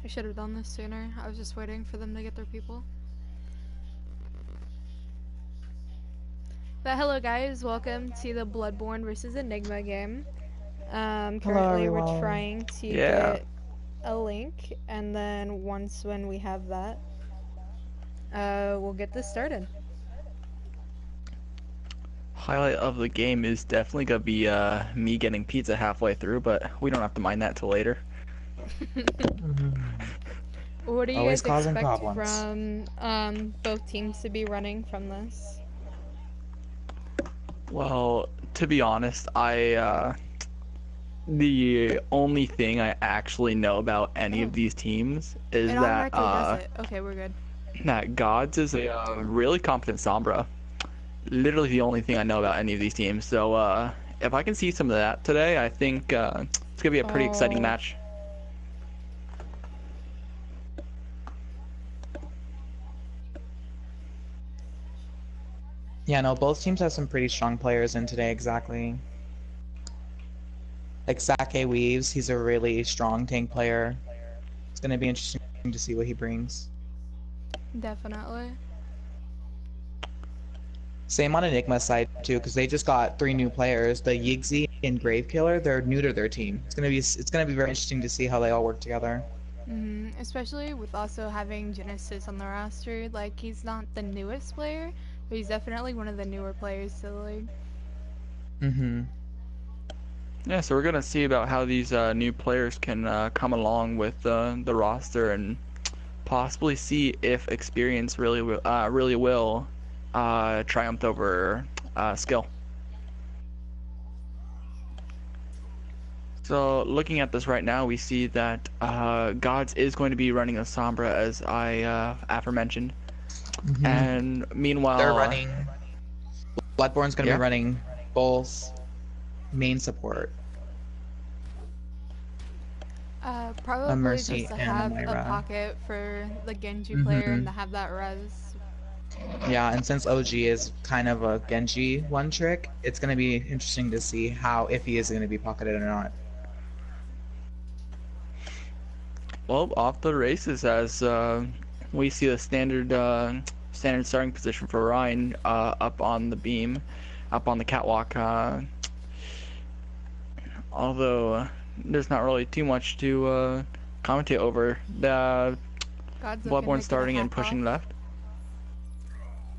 I should have done this sooner. I was just waiting for them to get their people. But hello guys, welcome to the Bloodborne versus Enigma game. Hello, Currently we're everyone. trying to Yeah. get a link, and then when we have that, we'll get this started. Highlight of the game is definitely gonna be me getting pizza halfway through, but we don't have to mind that till later. What do you Always guys causing expect problems. from both teams to be running from this? Well, to be honest, the only thing I actually know about any of these teams is It that automatically does it. Okay, we're good. that Gods is a really competent Sombra. Literally the only thing I know about any of these teams. So if I can see some of that today, I think it's gonna be a pretty exciting match. Yeah, no, both teams have some pretty strong players in today, exactly. Like Sake Weaves, he's a really strong tank player. It's going to be interesting to see what he brings. Definitely. Same on Enigma's side, too, because they just got 3 new players. The Yiggsy and Gravekiller, they're new to their team. It's gonna be very interesting to see how they all work together. Especially with also having Genesis on the roster. Like, he's not the newest player, but he's definitely one of the newer players to the league. Yeah, so we're gonna see about how these new players can come along with the roster and possibly see if experience really will triumph over skill. So looking at this right now, we see that Gods is going to be running a Sombra, as I aforementioned, and meanwhile they're running. Bloodborne's gonna be running both main support. Probably Mercy just to and have a a pocket for the Genji player and to have that res. Yeah, and since OG is kind of a Genji one trick, it's gonna be interesting to see if he is gonna be pocketed or not. Well, off the races as we see the standard starting position for Ryan up on the beam, up on the catwalk. Although there's not really too much to commentate over. The Bloodborne starting and pushing left.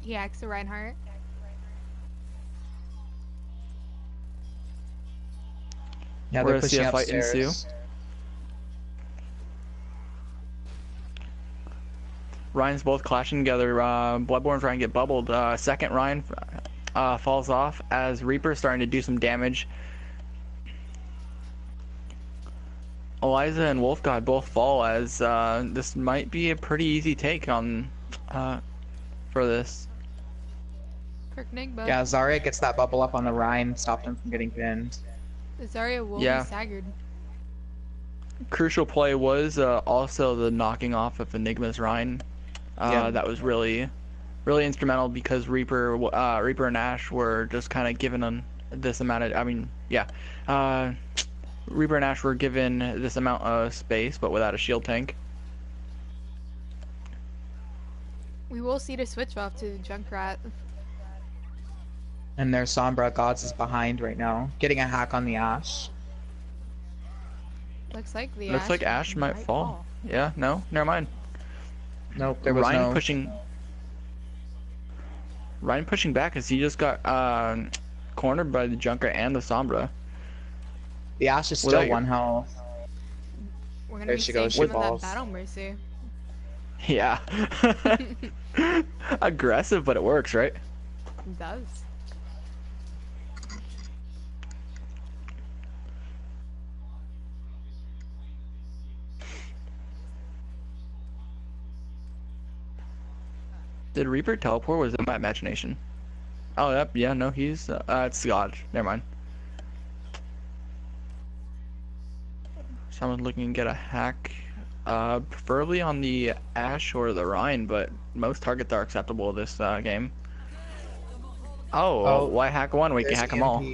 He acts the Reinhardt. Yeah, we're they're gonna see pushing a fight upstairs. ensue. Ryan's both clashing together. Bloodborne's trying to get bubbled. Second Ryan falls off as Reaper's starting to do some damage. Eliza and Wolf God both fall as this might be a pretty easy take on for this. Yeah, Zarya gets that bubble up on the Rhine, stopped him from getting pinned. Zarya will be staggered. Crucial play was also the knocking off of Enigma's Rhine. That was really instrumental because Reaper and Ash were just kind of given on this amount of. Reaper and Ash were given this amount of space, but without a shield tank. We will see the switch off to Junkrat. And their Sombra Gods is behind right now, getting a hack on the Ash. Looks like Ash might fall. Yeah, no, never mind. Nope, there was Ryan pushing back as he just got cornered by the Junkrat and the Sombra. The Ash is still 1 health. There she goes, she falls. That battle mercy. Yeah. Aggressive, but it works, right? It does. Did Reaper teleport? Was it my imagination? Oh, yep. Yeah, no, he's it's God. Never mind. Someone's looking to get a hack, preferably on the Ash or the Rhine, but most targets are acceptable this game. Oh, why hack one? We can hack them all.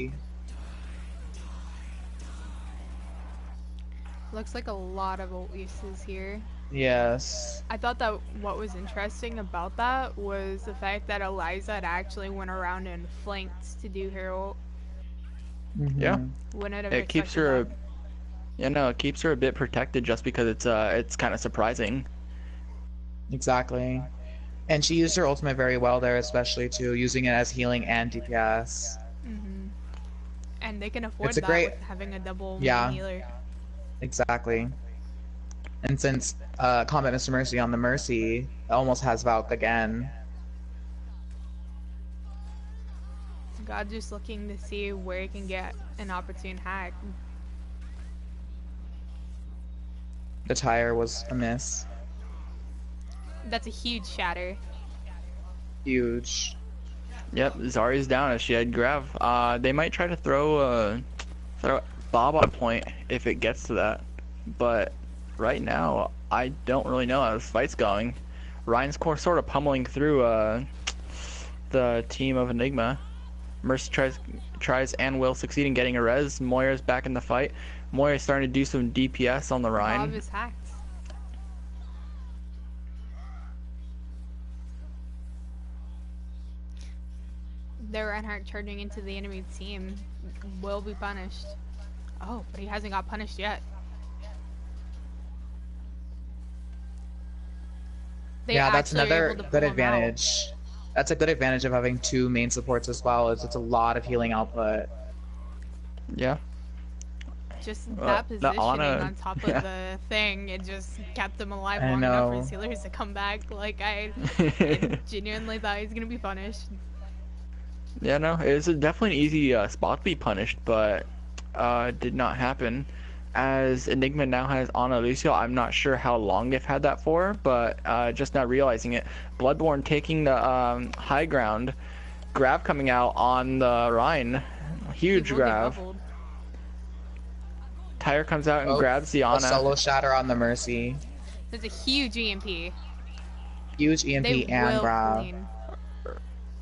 Looks like a lot of ult uses here. Yes. I thought that what was interesting about that was the fact that Eliza had actually went around and flanked to do her ult. Yeah, Wouldn't have it keeps expected that. her. You know, it keeps her a bit protected just because it's kind of surprising. Exactly. And she used her ultimate very well there, especially too, using it as healing and DPS. And they can afford It's a that great, with having a double main yeah, healer. exactly. And since Combat Mr. Mercy on the Mercy almost has Valk again. God just looking to see where he can get an opportune hack. The tire was a miss. That's a huge shatter. Huge. Yep, Zarya's down as she had Grav. They might try to throw Bob on point if it gets to that, but right now I don't really know how this fight's going. Ryan's core sort of pummeling through the team of Enigma. Mercy tries and will succeed in getting a res. Moira's back in the fight. Moira's starting to do some DPS on the Rhine. Bob is hacked. Their Reinhardt charging into the enemy team will be punished. Oh, but he hasn't got punished yet. Yeah, that's another good Out. advantage. That's a good advantage of having two main supports as well, is it's a lot of healing output. Yeah. Just that positioning on top of yeah. the thing, it just kept him alive I long enough for know. his healers to come back. Like, I genuinely thought he was gonna be punished. Yeah, no, it was definitely an easy spot to be punished, but did not happen. As Enigma now has Ana Lucio, I'm not sure how long they've had that for, but just not realizing it. Bloodborne taking the high ground. Grav coming out on the Rhine. Huge Grav. Tyre comes out and grabs the Ana. A solo shatter on the Mercy. There's a huge EMP. Huge EMP and Grav. Clean.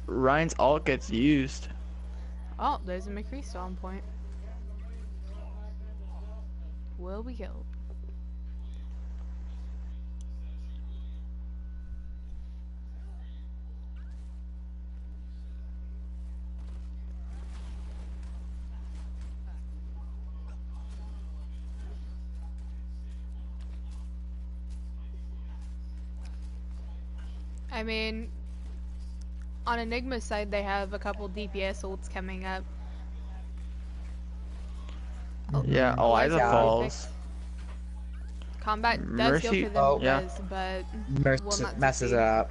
Ryan's ult gets used. Oh, there's a McCree still on point. Will we go? I mean, on Enigma's side, they have a couple DPS ults coming up. Yeah, Eliza falls. Combat does go for them res, but Mercy messes it up.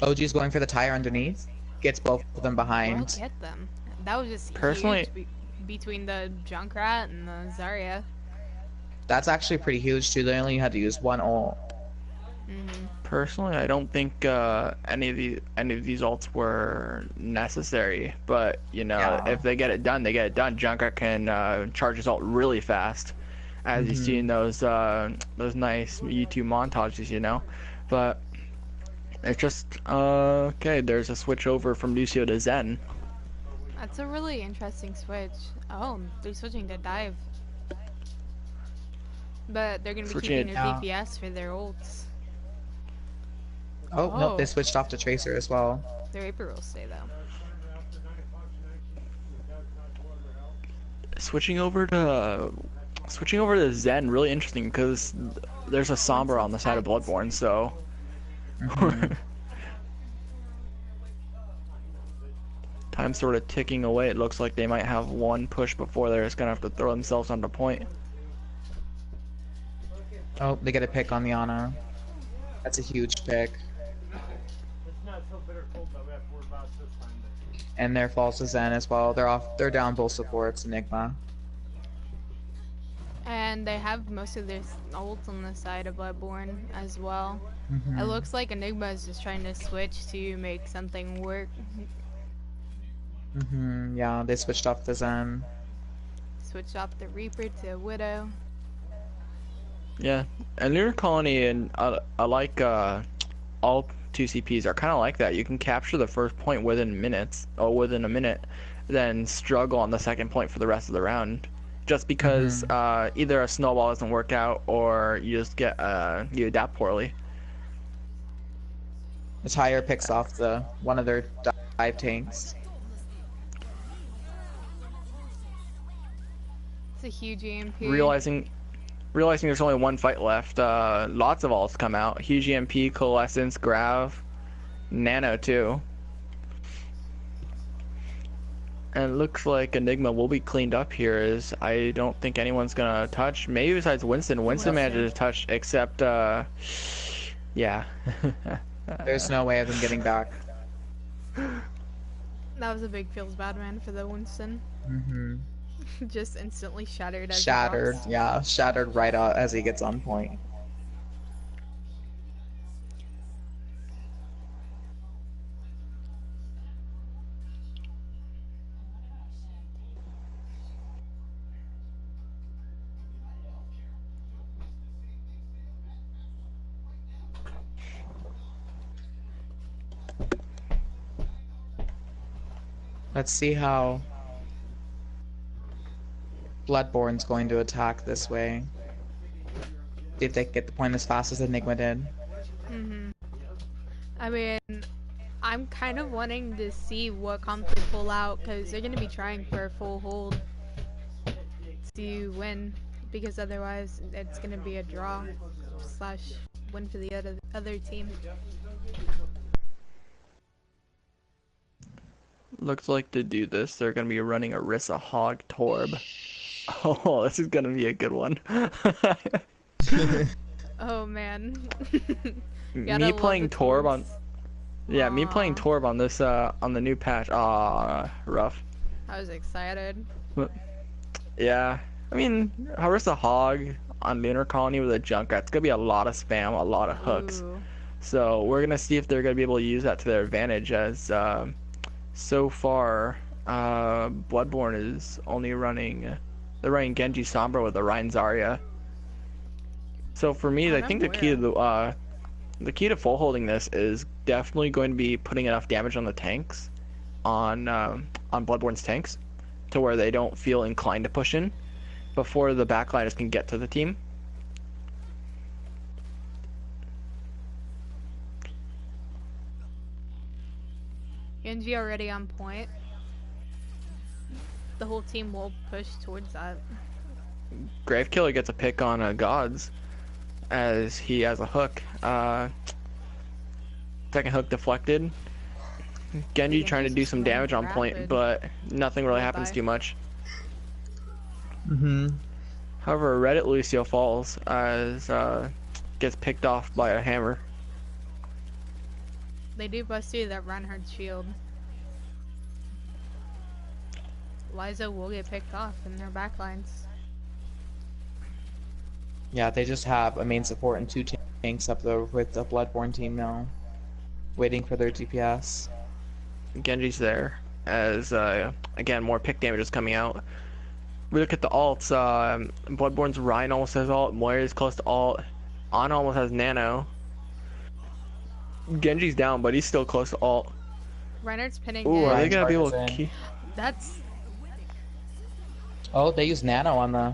OG's going for the tire underneath. Gets both of them behind. We'll get them. That was just personally huge between the Junkrat and the Zarya. That's actually pretty huge too. They only had to use one ult. Personally, I don't think any of these ults were necessary. But you know, if they get it done, they get it done. Junkrat can charge his ult really fast, as you see in those nice YouTube montages, you know. But it's just okay. There's a switch over from Lucio to Zen. That's a really interesting switch. Oh, they're switching to dive, but they're gonna be keeping their DPS for their ults. Oh, nope, they switched off to Tracer as well. Their Reaper will stay though. Switching over to Zen, really interesting because there's a Sombra on the side of Bloodborne, so. Time's sort of ticking away. It looks like they might have one push before they're just gonna have to throw themselves onto point. Oh, they get a pick on the Ana. That's a huge pick. And there falls to Zen as well. They're down both supports, Enigma. And they have most of their ults on the side of Bloodborne as well. It looks like Enigma is just trying to switch to make something work. Yeah, they switched off the Zen. Switched off the Reaper to Widow. Yeah, and Lunar Colony and I like all 2 CPs are kind of like that. You can capture the first point within minutes, or within a minute, then struggle on the second point for the rest of the round. just because either a snowball doesn't work out or you just get you adapt poorly. The tire picks off one of their dive tanks. It's a huge EMP. Realizing there's only one fight left, lots of ults come out. Huge EMP, Coalescence, Grav, Nano too. And it looks like Enigma will be cleaned up here, as I don't think anyone's gonna touch. Maybe besides Winston. Winston managed to touch, except, yeah. There's no way of them getting back. That was a big feels bad man for the Winston. Just instantly shattered. Shattered, yeah. Shattered right out as he gets on point. Let's see how Bloodborne's going to attack this way. See if they can get the point as fast as Enigma did. I mean, I'm kind of wanting to see what comp they pull out, because they're going to be trying for a full hold to win, because otherwise it's going to be a draw / win for the other team. Looks like to do this, they're going to be running Orisa Hog Torb. Oh, this is going to be a good one. Oh man. Me playing Torb on... Yeah, me playing Torb on this, on the new patch. Rough. I was excited. Yeah, I mean, Orisa Hog on Lunar Colony with a Junkrat, it's going to be a lot of spam, a lot of hooks. Ooh. So we're going to see if they're going to be able to use that to their advantage, as so far Bloodborne is only running... They're running Genji Sombra with the Rein Zarya. So for me, I think the key to full holding this is definitely going to be putting enough damage on the tanks, on Bloodborne's tanks, to where they don't feel inclined to push in before the backliners can get to the team. Genji already on point. The whole team will push towards that. Gravekiller gets a pick on Gods, as he has a hook. Second hook deflected. Genji trying to do some damage on point, but nothing really happens too much. However, Reddit Lucio falls, as gets picked off by a hammer. They do bust through that Reinhardt's shield. Liza will get picked off in their backlines. Yeah, they just have a main support and 2 tanks up there with the Bloodborne team now, waiting for their DPS. Genji's there, as again, more pick damage is coming out. We look at the alts. Bloodborne's Rein almost has ult. Moira's close to ult. Ana almost has nano. Genji's down, but he's still close to ult. Reinhardt's pinning Ooh, in. are they gonna be able to keep... That's... Oh, they use nano on the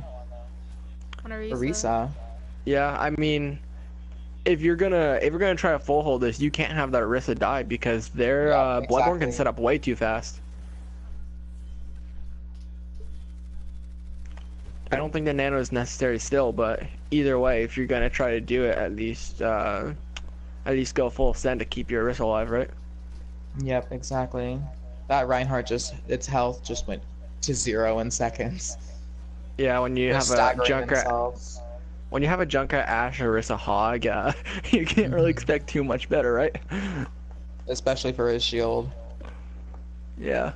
on Orisa. Yeah, I mean, if you're gonna try to full hold this, you can't have that Orisa die, because their Bloodborne can set up way too fast. I don't think the nano is necessary still, but either way, if you're gonna try to do it, at least go full send to keep your Orisa alive, right? Yep, exactly. That Reinhardt its health just went to 0 in seconds. Yeah, when you have a Junkrat, Ashe, Orisa Hog, you can't really expect too much better, right? Especially for his shield. Yeah.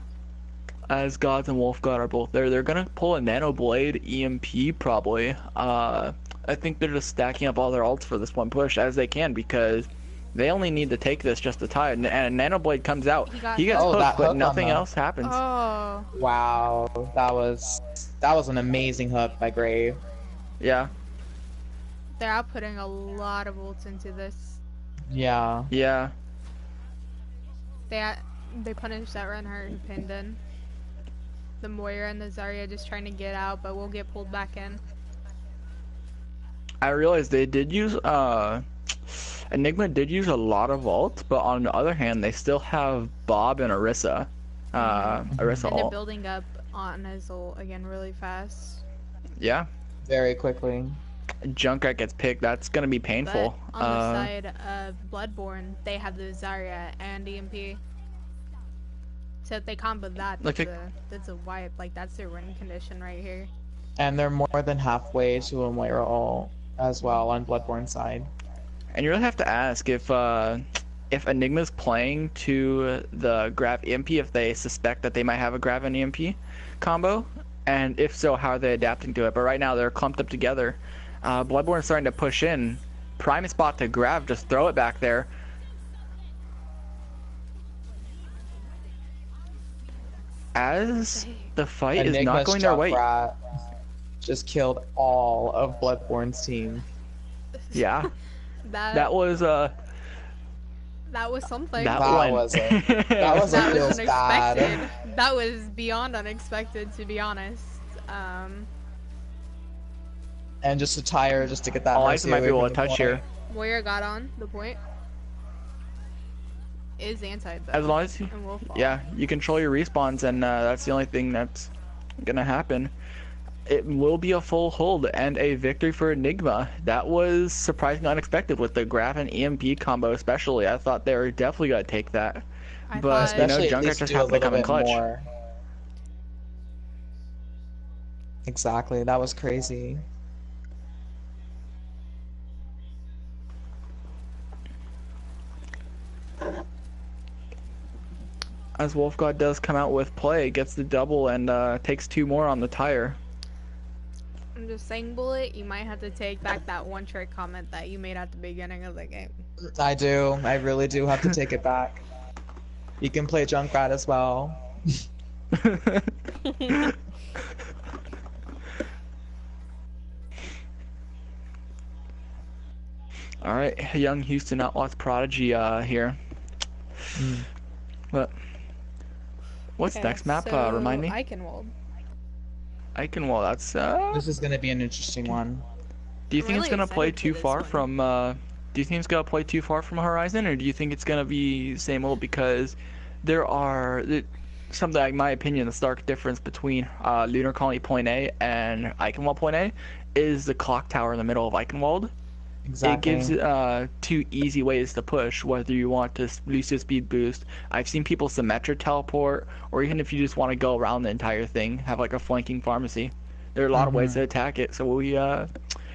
As Gods and Wolfgod are both there, they're gonna pull a Nano Blade EMP probably. I think they're just stacking up all their ults for this one push as they can, because they only need to take this just to tie it. And a Nano Blade comes out. He gets hooked, but nothing else happens. Oh. Wow, that was an amazing hook by Grave. Yeah. They're outputting a lot of ults into this. Yeah. Yeah. They punished that Reinhardt who pinned in. The Moira and the Zarya just trying to get out, but we'll get pulled back in. I realized they did use Enigma did use a lot of ult, but on the other hand, they still have Bob and Orisa. Orisa And they're ult. building up on his ult again really fast. Yeah. Very quickly. Junkrat gets picked. That's gonna be painful. But on the side of Bloodborne, they have the Zarya and EMP. So if they combo that, that's a wipe. Like, that's their win condition right here. And they're more than halfway to a Moira ult as well on Bloodborne side. And you really have to ask if Enigma's playing to the Grav EMP, if they suspect that they might have a Grav and EMP combo, and if so, how are they adapting to it? But right now they're clumped up together. Bloodborne's starting to push in. Prime spot to Grav, just throw it back there. As the fight is not going their way. Just killed all of Bloodborne's team. Yeah. That was something. That was unexpected. That was beyond unexpected, to be honest. And just a tire just to get that. Ice might be able to touch here. Moira got on the point. Is anti though. As long as you, you control your respawns, and that's the only thing that's gonna happen. It will be a full hold and a victory for Enigma. That was surprisingly unexpected with the Grav and EMP combo, especially. I thought they were definitely gonna take that, but you know, Junkrat just happened to come in clutch. More. Exactly, that was crazy. As Wolfgod does come out with play, gets the double and takes 2 more on the tire. I'm just saying, Bullet, you might have to take back that one trick comment that you made at the beginning of the game. I do. I really do have to take it back. You can play Junkrat as well. Alright, young Houston Outlaws prodigy here. But what's next map? Remind me. Eichenwald. Eichenwald, that's This is gonna be an interesting one. Do you think it's gonna play too far from do you think it's gonna play too far from Horizon, or do you think it's gonna be same old? Because there are something, in my opinion, the stark difference between Lunar Colony Point A and Eichenwald Point A is the clock tower in the middle of Eichenwald. Exactly. It gives 2 easy ways to push, whether you want to use a speed boost. I've seen people symmetric teleport, or even if you just want to go around the entire thing, have like a flanking pharmacy. There are a lot of ways to attack it, so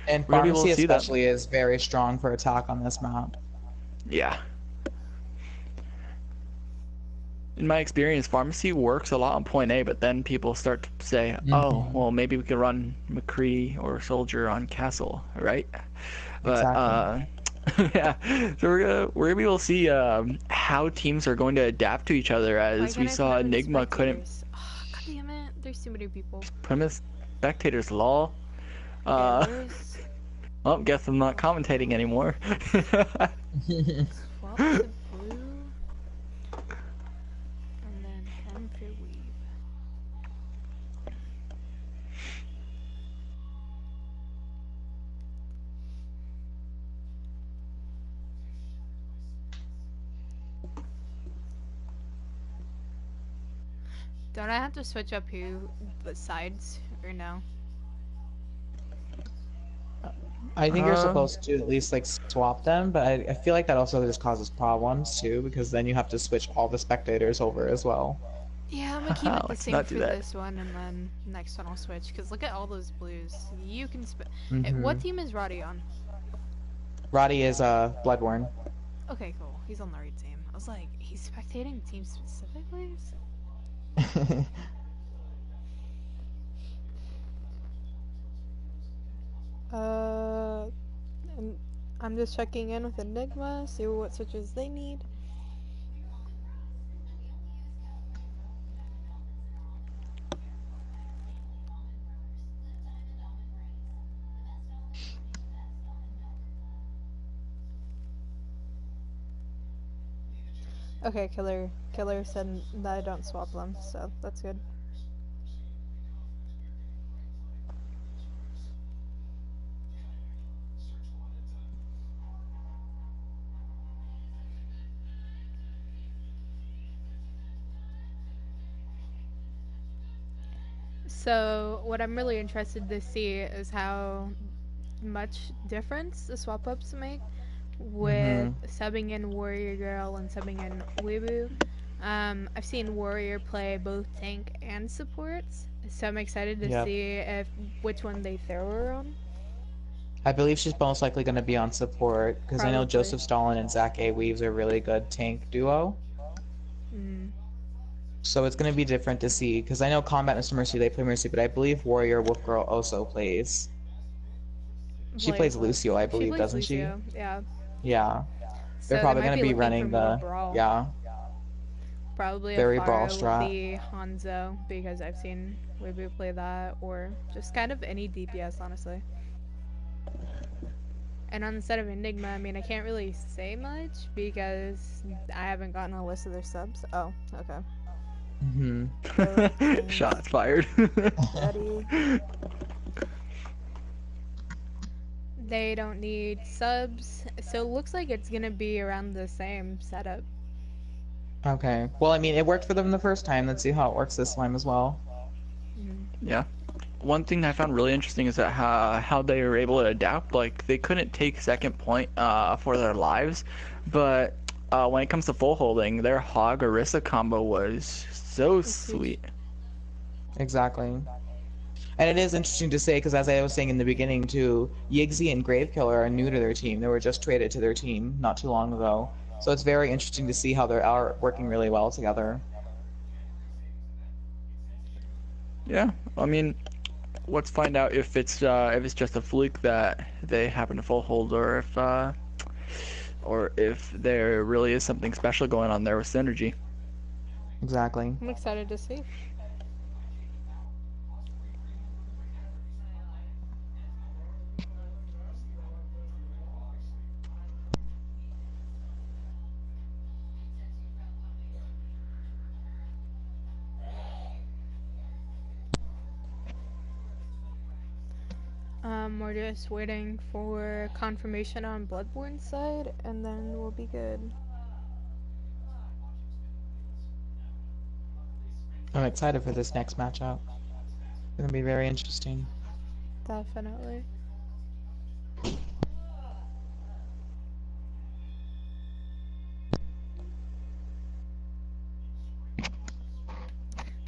and pharmacy especially is very strong for attack on this map. Yeah. In my experience, pharmacy works a lot on point A, but then people start to say, oh, well, maybe we could run McCree or Soldier on Castle, right? But exactly. yeah, so we're gonna be able to see how teams are going to adapt to each other, as we saw Enigma couldn't. Oh, God damn it! There's too many people. Premise spectators, lol. Well, guess I'm not commentating anymore. 12 to blue, and then 10 for weave. Don't I have to switch up the sides, or no? I think you're supposed to at least like swap them, but I feel like that also just causes problems too, because then you have to switch all the spectators over as well. Yeah, I'm gonna keep it the same for this one, and then next one I'll switch. Cause look at all those blues. You can what team is Roddy on? Roddy is Bloodborne. Okay, cool. He's on the right team. I was like, he's spectating teams specifically. I'm just checking in with Enigma, see what switches they need. Okay, Killer said that I don't swap them, so that's good. So what I'm really interested to see is how much difference the swap ups make with subbing in Warrior Girl and subbing in Weebu. I've seen Warrior play both tank and supports, so I'm excited to Yep. see if which one they throw her on. I believe she's most likely going to be on support because I know Probably. Joseph Stalin and Zach A. Weaves are a really good tank duo. Mm. So it's going to be different to see because I know Combat Mr. Mercy, they play Mercy, but I believe Warrior Wolf Girl also plays. She plays what? Lucio, I She believe, plays doesn't Lucio, yeah. she? Yeah. So They're probably they might going to be looking running for more the brawl. yeah. Probably Very a brawl Pharah strat. will be Hanzo because I've seen Weebu play that, or just kind of any DPS, honestly. And on the side of Enigma, I mean, I can't really say much because I haven't gotten a list of their subs. Oh, okay. Shots fired. Ready. They don't need subs, so it looks like it's gonna be around the same setup. Okay. Well, I mean, it worked for them the first time. Let's see how it works this time as well. Yeah. One thing I found really interesting is that how they were able to adapt. Like, they couldn't take second point for their lives, but when it comes to full holding, their Hog Orisa combo was so sweet. Exactly. And it is interesting to say, because as I was saying in the beginning too, Yiggsy and Gravekiller are new to their team. They were just traded to their team not too long ago. So it's very interesting to see how they are working really well together. Yeah, I mean, let's find out if it's just a fluke that they happen to full hold, or if there really is something special going on there with synergy. Exactly. I'm excited to see. We're just waiting for confirmation on Bloodborne side, and then we'll be good. I'm excited for this next matchup. It's gonna be very interesting. Definitely.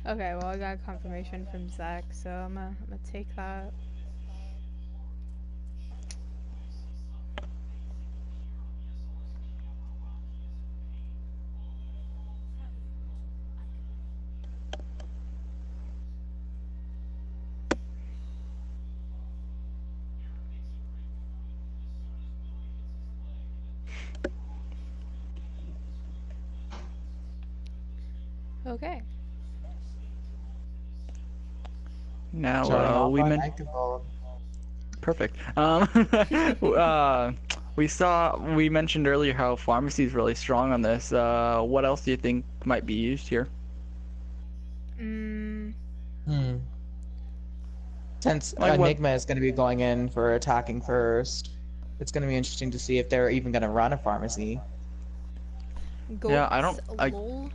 Okay, well I got confirmation from Zach, so I'm gonna take that. Okay. Now we perfect. We mentioned earlier how pharmacy is really strong on this. What else do you think might be used here? Since Like Enigma is going to be going in for attacking first, it's going to be interesting to see if they're even going to run a pharmacy. Goats, yeah, I don't. lol.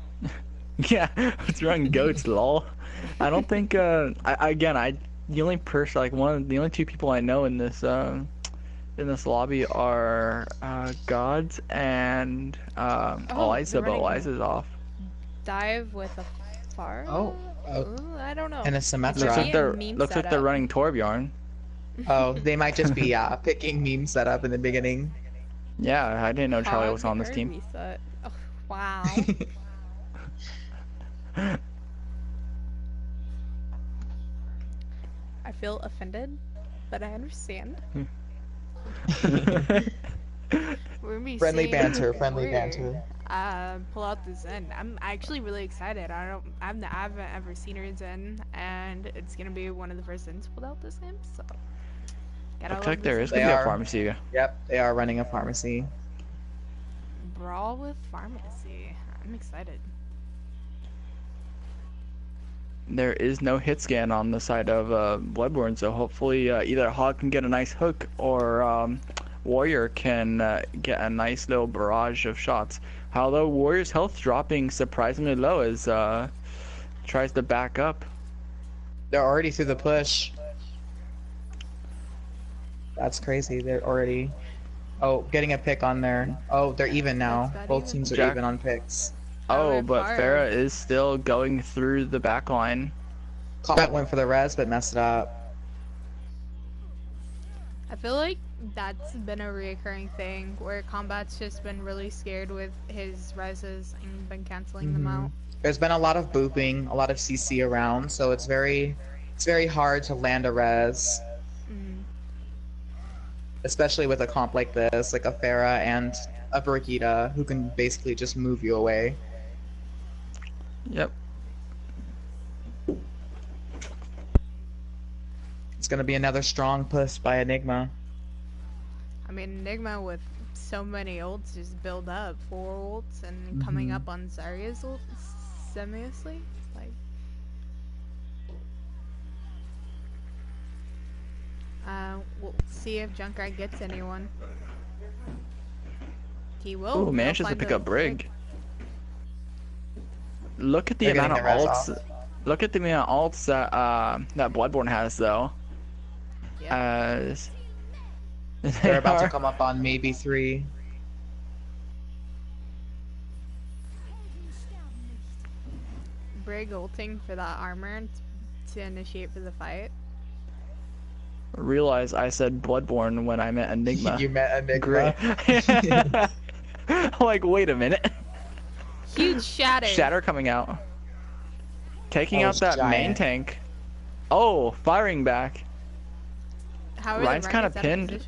Yeah, let's run goats, lol. I don't think. The only person, the only two people I know in this lobby are Gods and Eliza, but Eliza's off. Dive with a far. Oh. Ooh, I don't know. And a Symmetra. Looks like they're running Torbjorn. Oh, they might just be picking meme setup in the beginning. Yeah, I didn't know Charlie was on this team. Reset. Oh, wow. I feel offended, but I understand. Friendly banter. Pull out the Zen. I'm actually really excited. I haven't ever seen her Zen, and it's gonna be one of the first Zens pulled out this game. So. Looks like there is gonna be a pharmacy. Yep, they are running a pharmacy. Brawl with pharmacy. I'm excited. There is no hit scan on the side of Bloodborne, so hopefully either Hog can get a nice hook or Warrior can get a nice little barrage of shots. Although Warrior's health dropping surprisingly low as tries to back up. They're already through the push. That's crazy. They're already... Oh, getting a pick on there. Oh, they're even now. Both teams are even on picks. Oh, but Farah is still going through the back line. Combat went for the res, but messed it up. I feel like that's been a reoccurring thing where Combat's just been really scared with his reses and been canceling them out. There's been a lot of booping, a lot of CC around, so it's very hard to land a res. Especially with a comp like this, like a Farah and a Brigitte, who can basically just move you away. Yep. It's gonna be another strong push by Enigma. I mean, Enigma with so many ults just build up 4 ults and coming up on Zarya's ult simultaneously. Like, we'll see if Junkrat gets anyone. He will. Ooh, manages to pick up Brig. Look at the amount of ults. Look at the amount of ults that that Bloodborne has, though. Yep. As they're about to come up on maybe 3. Brig ulting for that armor to initiate for the fight. Realize I said Bloodborne when I meant Enigma. You meant Enigma. Like, wait a minute. Huge shatter. Shatter coming out. Taking out that main tank. Oh, firing back. How Ryan's kind of pinned.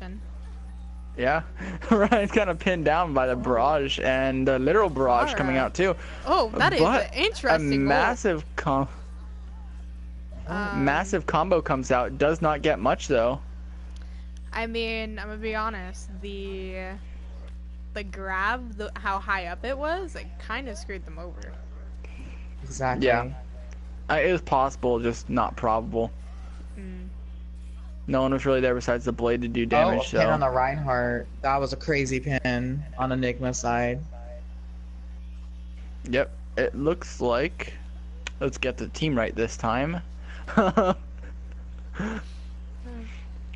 Yeah, Ryan's kind of pinned down by the barrage and the literal barrage coming out too. Oh, that is an interesting. A massive massive combo comes out. Does not get much though. I mean, I'm gonna be honest. The grab, how high up it was, it kind of screwed them over. Exactly. Yeah, it was possible, just not probable. No one was really there besides the blade to do damage. Oh, a pin on the Reinhardt. That was a crazy pin on Enigma's side. Yep, it looks like. Let's get the team right this time.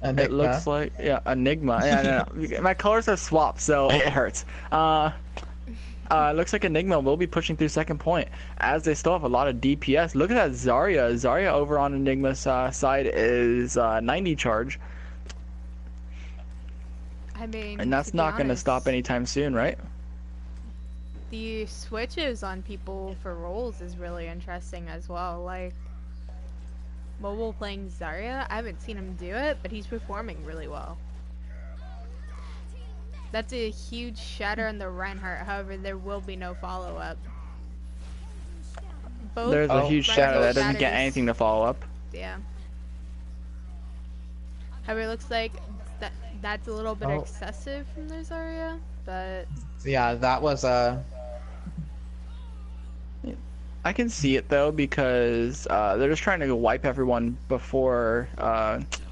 It looks like, yeah, Enigma. Yeah, no. My colors are swapped, so it hurts. It looks like Enigma will be pushing through second point, as they still have a lot of DPS. Look at that Zarya. Zarya over on Enigma's side is 90 charge. I mean, and that's not going to stop anytime soon, right? The switches on people for roles is really interesting as well. Like, Mobile playing Zarya, I haven't seen him do it, but he's performing really well. That's a huge shatter on the Reinhardt, however, there will be no follow-up. There's a huge shatter that doesn't get anything to follow up. Yeah. However, it looks like that's a little bit excessive from their Zarya, but... Yeah, that was a... I can see it though, because they're just trying to wipe everyone before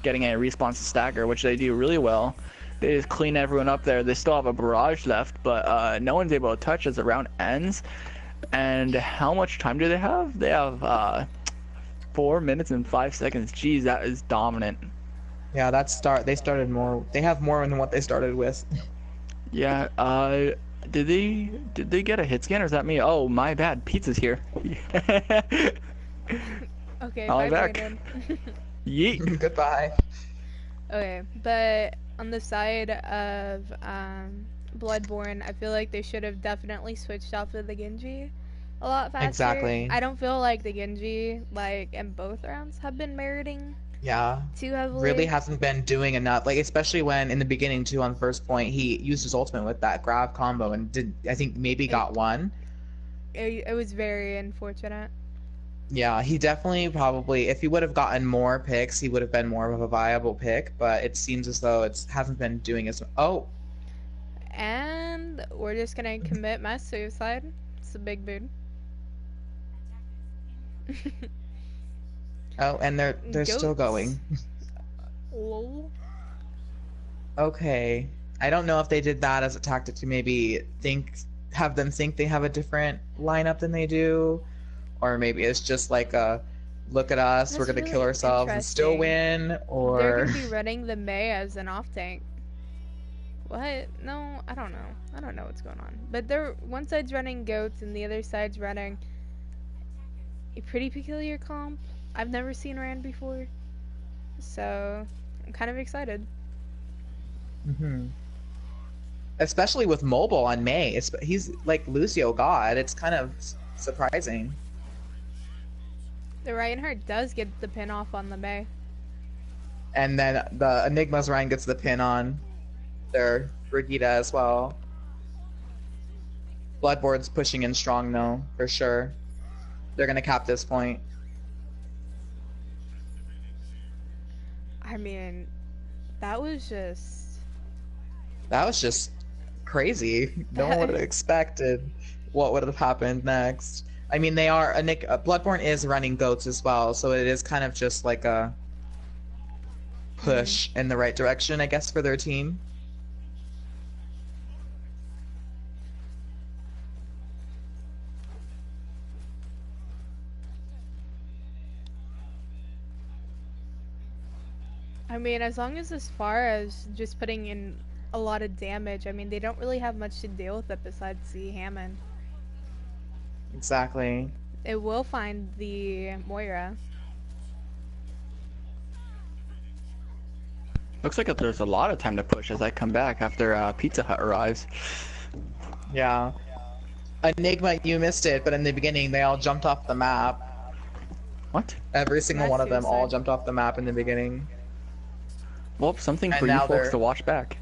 getting any respawns to stagger, which they do really well. They just clean everyone up there. They still have a barrage left, but no one's able to touch as the round ends. And how much time do they have? They have 4 minutes and 5 seconds. Jeez, that is dominant. Yeah, they started more. They have more than what they started with. Yeah. Did they get a hit scan, or is that me? Oh, my bad. Pizza's here. Okay, I'll be back. Yeet. Goodbye. Okay, but on the side of Bloodborne, I feel like they should have definitely switched off of the Genji a lot faster. Exactly. I don't feel like the Genji, like, in both rounds have been meriting too heavily. Really hasn't been doing enough, like, especially when in the beginning too, on first point, he used his ultimate with that grab combo and I think maybe got one. It was very unfortunate. Yeah, he definitely probably, if he would have gotten more picks, he would have been more of a viable pick, but it seems as though it hasn't been doing as... Oh! And we're just gonna commit mass suicide. It's a big boon. Oh, and they're still going. Lol. Okay. I don't know if they did that as a tactic to maybe have them think they have a different lineup than they do. Or maybe it's just like a look at us, we're That's gonna kill really ourselves and still interesting. win, They're or gonna be running the Mei as an off tank. What? No, I don't know. I don't know what's going on. But they're one side's running goats and the other side's running a pretty peculiar comp I've never seen ran before. So I'm kind of excited. especially with mobile on May, he's like Lucio God. It's kind of surprising. The Reinhardt does get the pin off on the Mei. And then the Enigma's Ryan gets the pin on their Brigida as well. Bloodborne's pushing in strong though, for sure. They're gonna cap this point. I mean, that was just crazy. No one would have expected what would have happened next. I mean, they are Bloodborne is running goats as well, so it is kind of just like a push in the right direction, I guess, for their team. I mean, as long as far as just putting in a lot of damage, I mean, they don't really have much to deal with it besides the Hammond. Exactly. It will find the Moira. Looks like there's a lot of time to push as I come back after Pizza Hut arrives. Yeah. Enigma, you missed it, but in the beginning they all jumped off the map. What? Every single That's one of them all suicide. jumped off the map in the beginning. Well, something And for you now folks they're- to watch back.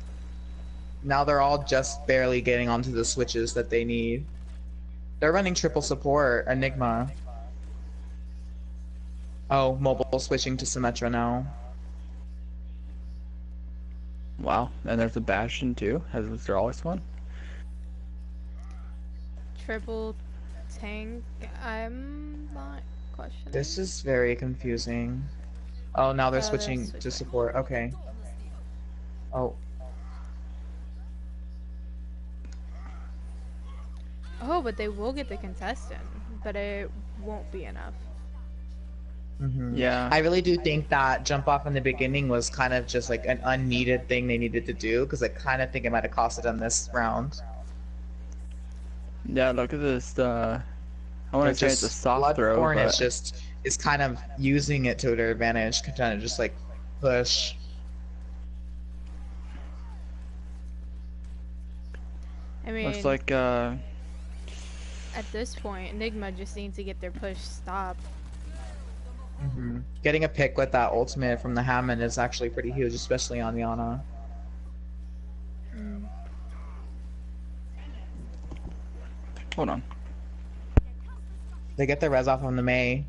Now they're all just barely getting onto the switches that they need. They're running triple support, Enigma. Oh, mobile switching to Symmetra now. Wow, and there's a Bastion too. Was there always one? Triple tank. I'm not questioning. This is very confusing. Oh, now they're Oh, they're switching to switching. support. Okay. Oh, Oh, but they will get the contestant, but it won't be enough. Yeah. I really do think that jump off in the beginning was kind of just like an unneeded thing they needed to do, because I kind of think it might have costed them this round. Yeah, look at this. I want to say it's a soft throw, Bloodborne but is kind of using it to their advantage, kind of just like push. I mean, looks like at this point, Enigma just needs to get their push stopped. Getting a pick with that ultimate from the Hammond is actually pretty huge, especially on Yana. hold on. They get the res off on the Mei.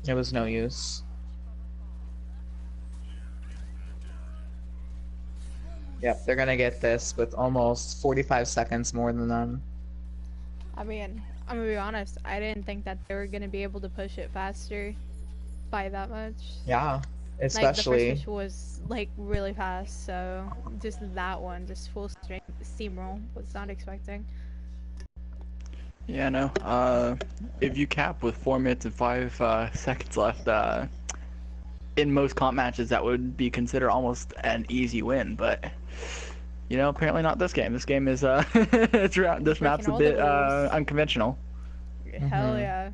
It was no use. Yep, they're gonna get this with almost 45 seconds more than them. I mean, I'm gonna be honest, I didn't think that they were gonna be able to push it faster by that much. Yeah, Like, especially. the first push was, like, really fast, so just that one, just full strength steamroll, was not expecting. Yeah, no. If you cap with 4 minutes and 5 seconds left, in most comp matches that would be considered almost an easy win, but you know, apparently not this game. This game is this map's a all the bit rules. unconventional. Hell yeah.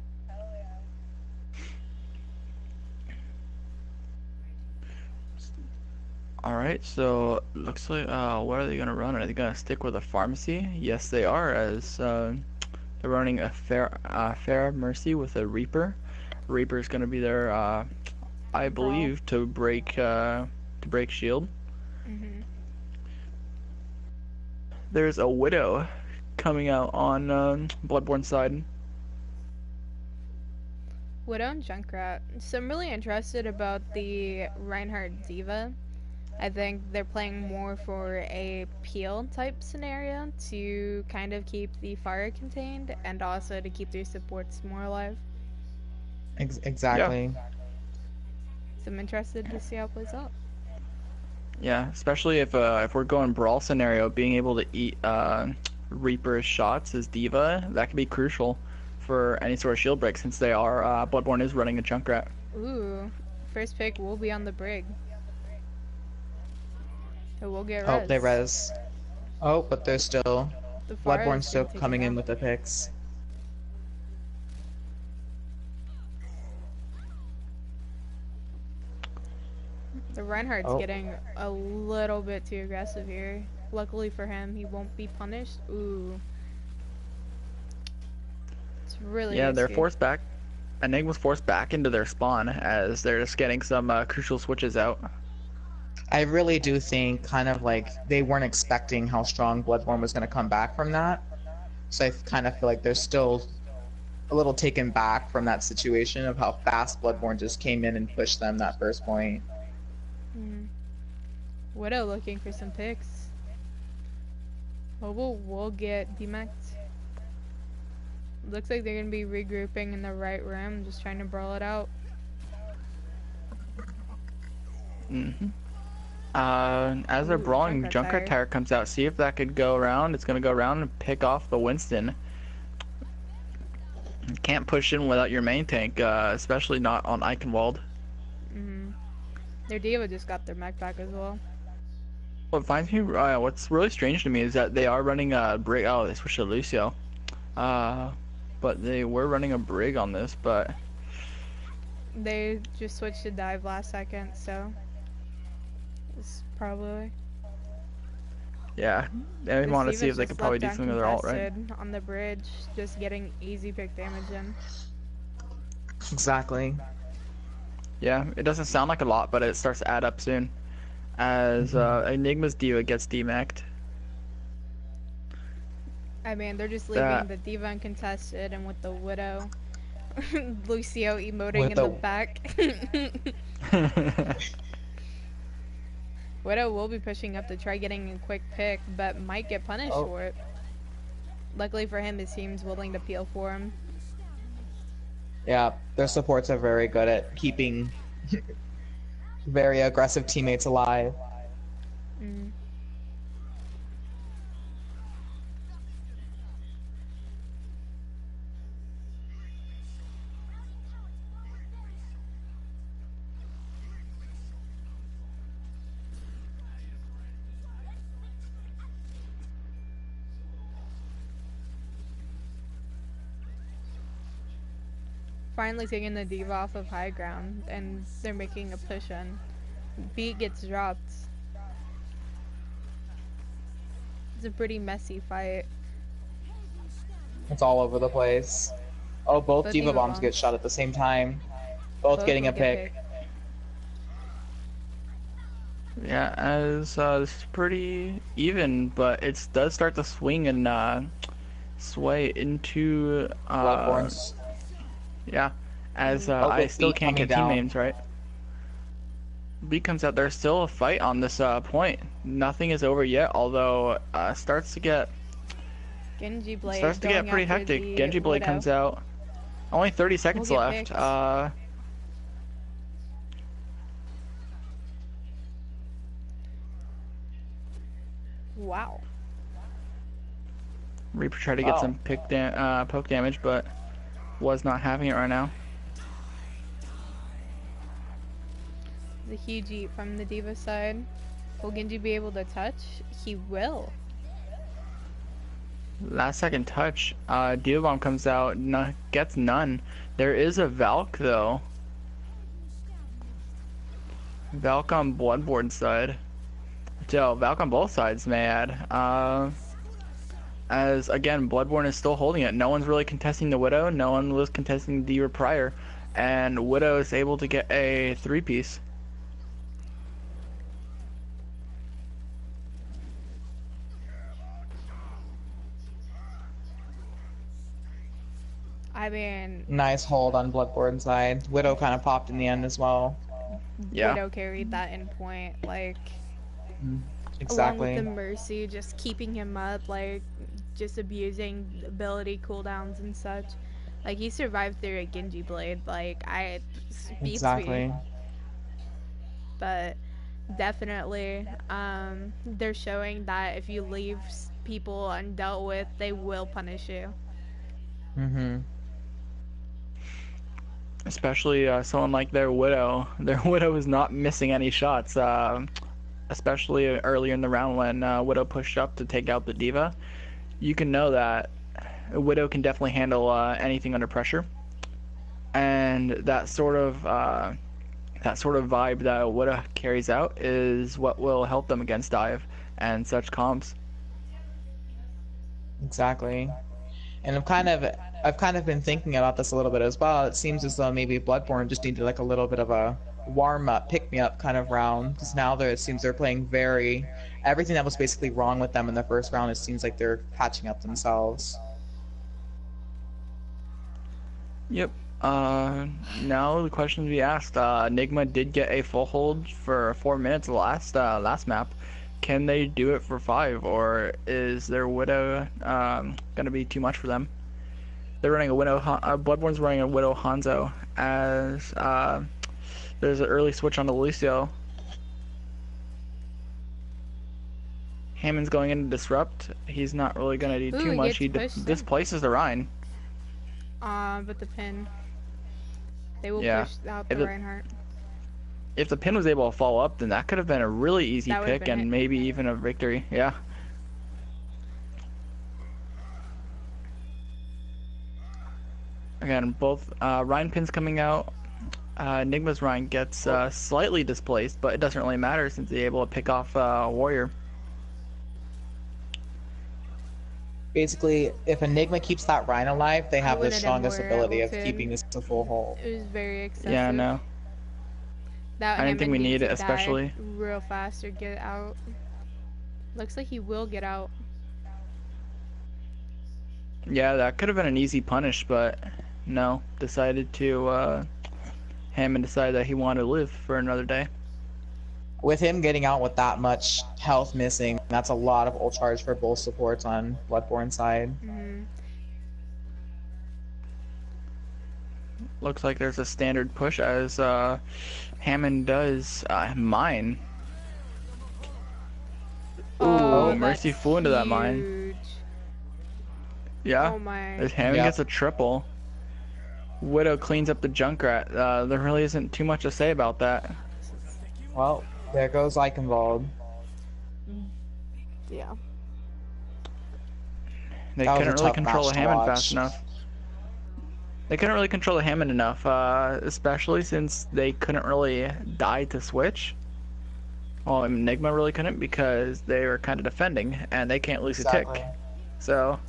Alright, so looks like what are they gonna run? Are they gonna stick with a pharmacy? Yes they are, as they're running a fair mercy with a Reaper. Reaper's gonna be there I believe to break shield. There's a Widow coming out on Bloodborne side. Widow and Junkrat. So I'm really interested about the Reinhardt Diva. I think they're playing more for a peel type scenario to kind of keep the fire contained and also to keep their supports more alive. Exactly. So I'm interested to see how it plays out. Yeah, especially if we're going brawl scenario, being able to eat Reaper's shots as D.Va, that could be crucial for any sort of shield break since they are Bloodborne is running a Junkrat. Ooh, first pick will be on the Brig. It will get res. Oh, they res. Oh, but they're still... The Bloodborne's Pharah's still been taken coming in down. with the picks. The Reinhardt's Oh. getting a little bit too aggressive here. Luckily for him, he won't be punished. Ooh. It's really Yeah, they're risky. forced back. Enigma's forced back into their spawn as they're just getting some crucial switches out. I really do think kind of like they weren't expecting how strong Bloodborne was going to come back from that. So I kind of feel like they're still a little taken back from that situation of how fast Bloodborne just came in and pushed them that first point. Widow looking for some picks. Mobile will get demacked. Looks like they're going to be regrouping in the right rim, just trying to brawl it out. As they're Ooh, brawling, Junkrat Junkrat Tire comes out. See if that could go around. It's going to go around and pick off the Winston. You can't push in without your main tank, especially not on Eichenwald. Their D.Va just got their mech back as well. What finds me, what's really strange to me is that they are running a Brig. Oh, they switched to Lucio. But they were running a Brig on this, but... They just switched to dive last second, so... It's probably... Yeah, they want to This see if they D.Va's could just probably do left something with their ult, right? uncontested on the bridge, just getting easy pick damage in. Exactly. Yeah, it doesn't sound like a lot, but it starts to add up soon. As Enigma's D.Va gets demacked. I mean, they're just leaving the D.Va uncontested, and with the Widow, Lucio emoting With in the- the back. Widow will be pushing up to try getting a quick pick, but might get punished Oh. for it. Luckily for him, his team's willing to peel for him. Yeah, their supports are very good at keeping very aggressive teammates alive. Finally taking the D.Va off of high ground, and they're making a push in. Beat gets dropped. It's a pretty messy fight. It's all over the place. Oh, both Both D.Va D.Va bombs get bombs. shot at the same time. Both getting will a get pick. Yeah, as this is pretty even, but it does start to swing and sway into Bloodborne's. yeah. As Oh, I with still B can't coming get team down. names right. B comes out. There's still a fight on this point. Nothing is over yet, although starts to get Genji Blade starts to get going pretty after hectic. the Genji Blade Widow. comes out. Only 30 seconds get left. picked. Wow. Reaper tried to get Oh. some poke damage, but was not having it right now. The huge eat from the D.Va side. Will Genji be able to touch? He will. Last second touch. D.Va Bomb comes out, gets none. There is a Valk though. Valk on Bloodborne side. So Valk on both sides, may I add. As again, Bloodborne is still holding it. No one's really contesting the Widow. No one was contesting the D.Va prior, and Widow is able to get a 3-piece. I mean, Nice hold on Bloodborne's side. Widow kind of popped in the end as well. Yeah. Widow carried that in point, like, Exactly. along with the Mercy, just keeping him up, like, just abusing ability cooldowns and such. Like, he survived through a Genji Blade, like, beats Exactly. me. But definitely, they're showing that if you leave people and dealt with, they will punish you. Mm-hmm. Especially someone like their Widow. Their Widow is not missing any shots, especially earlier in the round when Widow pushed up to take out the D.Va. You can know that Widow can definitely handle anything under pressure. And that sort of vibe that Widow carries out is what will help them against dive and such comps. Exactly. And I've kind of been thinking about this a little bit as well. It seems as though maybe Bloodborne just needed like a little bit of a warm up, pick me up kind of round, because now it seems they're playing everything that was basically wrong with them in the first round. It seems like they're patching up themselves. Yep. Now the question to be asked: Enigma did get a full hold for 4 minutes last map. Can they do it for 5, or is their Widow gonna be too much for them? They're running a Widow. Bloodborne's running a Widow Hanzo as there's an early switch on the Lucio. Hammond's going in to disrupt. He's not really gonna do too much. He displaces the Rhine. But the pin. They will push out the Reinhardt. If the pin was able to follow up, then that could have been a really easy pick and maybe even a victory. Yeah. Again, both Rhine pins coming out. Enigma's Rhine gets slightly displaced, but it doesn't really matter since they're able to pick off Warrior. Basically, if Enigma keeps that Rhine alive, they have the strongest ability of keeping this to full hold. It was very excessive. Yeah, no. I didn't think we need it, especially. Real fast or get out. Looks like he will get out. Yeah, that could have been an easy punish, but no. Hammond decided that he wanted to live for another day. With him getting out with that much health missing, that's a lot of ult charge for both supports on Bloodborne side. Mm-hmm. Looks like there's a standard push as Hammond does mine. Ooh, Mercy flew into that mine. Yeah, oh my. as Hammond gets a triple. Widow cleans up the Junkrat. There really isn't too much to say about that. Well, there goes Eichenwald. Yeah. They couldn't really control the Hammond fast enough. They couldn't really control the Hammond enough, especially since they couldn't really die to switch. Well, Enigma really couldn't because they were kind of defending, and they can't lose a tick. So...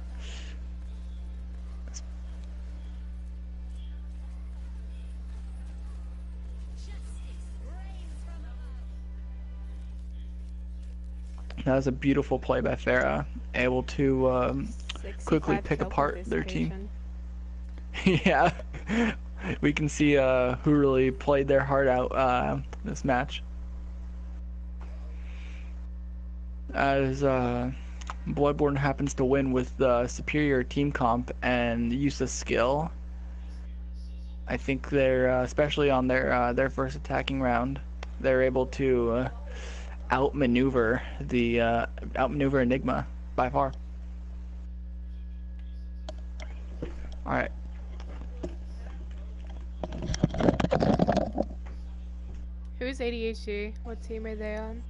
that was a beautiful play by Farah, able to quickly pick apart their team. Yeah, we can see who really played their heart out this match. As Bloodborne happens to win with the superior team comp and use of skill, I think they're, especially on their first attacking round, they're able to outmaneuver Enigma by far. All right. Who's ADHD? What team are they on?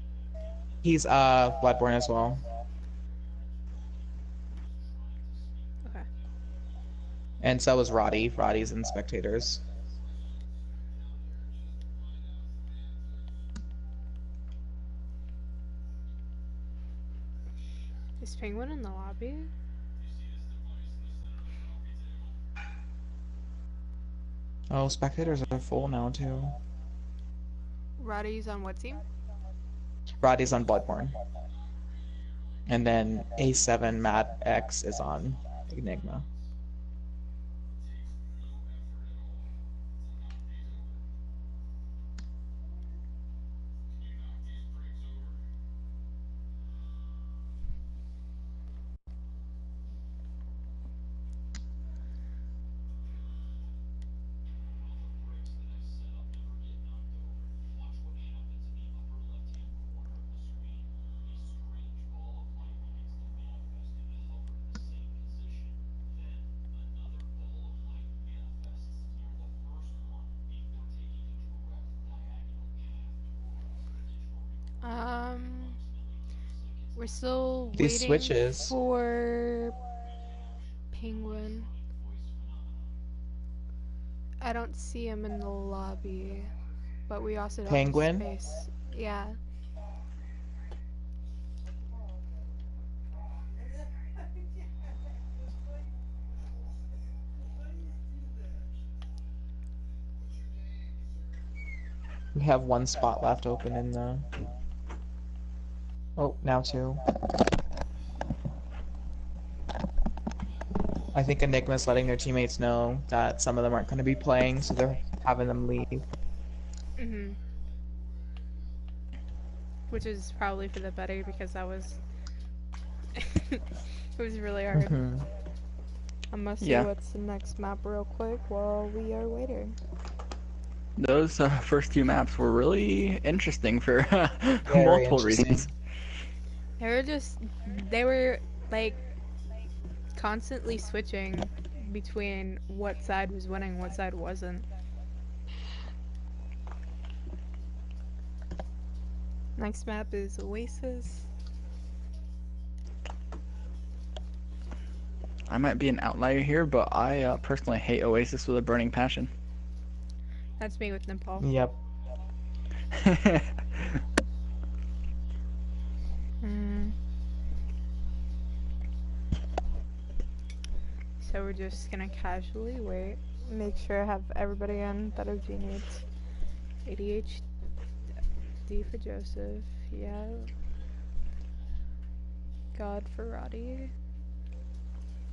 He's Bloodborne as well. Okay. And so is Roddy. Roddy's in spectators. Is Penguin in the lobby? Oh, spectators are full now too. Roddy's on what team? Roddy's on Bloodborne. And then A7 Mad X is on Enigma. We're still These waiting switches. for Penguin. I don't see him in the lobby, but we also don't Penguin? have space. Yeah. We have one spot left open in the... Oh, now two. I think Enigma's letting their teammates know that some of them aren't going to be playing, so they're having them leave. Mhm. Which is probably for the better because that was it was really hard. I must see what's the next map real quick while we are waiting. Those first two maps were really interesting for Very multiple interesting. reasons. They were like constantly switching between what side was winning, what side wasn't. Next map is Oasis. I might be an outlier here, but I personally hate Oasis with a burning passion. That's me with Nepal. Yep. So we're just gonna casually wait. Make sure I have everybody in that OG needs. ADHD for Joseph. Yeah. God for Roddy.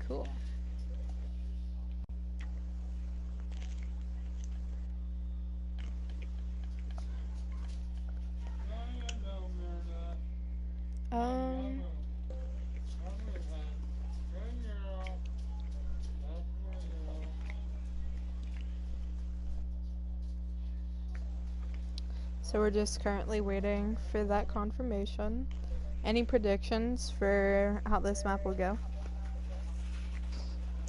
Cool. So we're just currently waiting for that confirmation. Any predictions for how this map will go?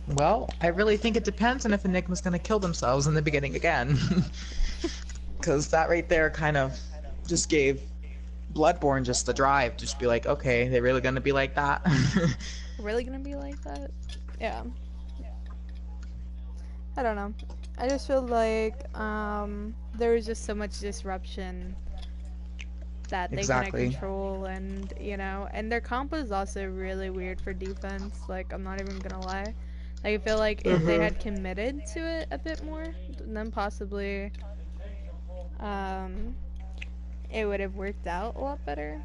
Well, I really think it depends on if Enigma's going to kill themselves in the beginning again. Because that right there kind of just gave Bloodborne just the drive. Just be like, okay, they're really going to be like that? Really going to be like that? Yeah. I don't know. I just feel like there was just so much disruption that they couldn't control, and you know, and their comp is also really weird for defense. Like, I'm not even gonna lie. Like, I feel like if they had committed to it a bit more, then possibly it would have worked out a lot better.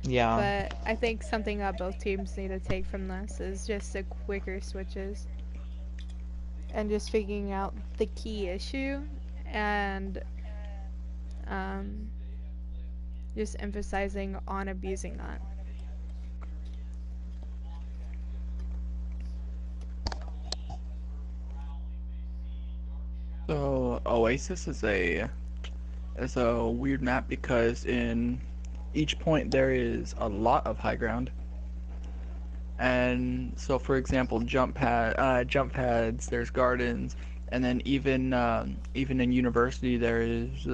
Yeah. But I think something that both teams need to take from this is just the quicker switches. And just figuring out the key issue and just emphasizing on abusing that. So Oasis is a weird map because in each point there is a lot of high ground. And so, for example, jump pads, there's gardens, and then even in university there's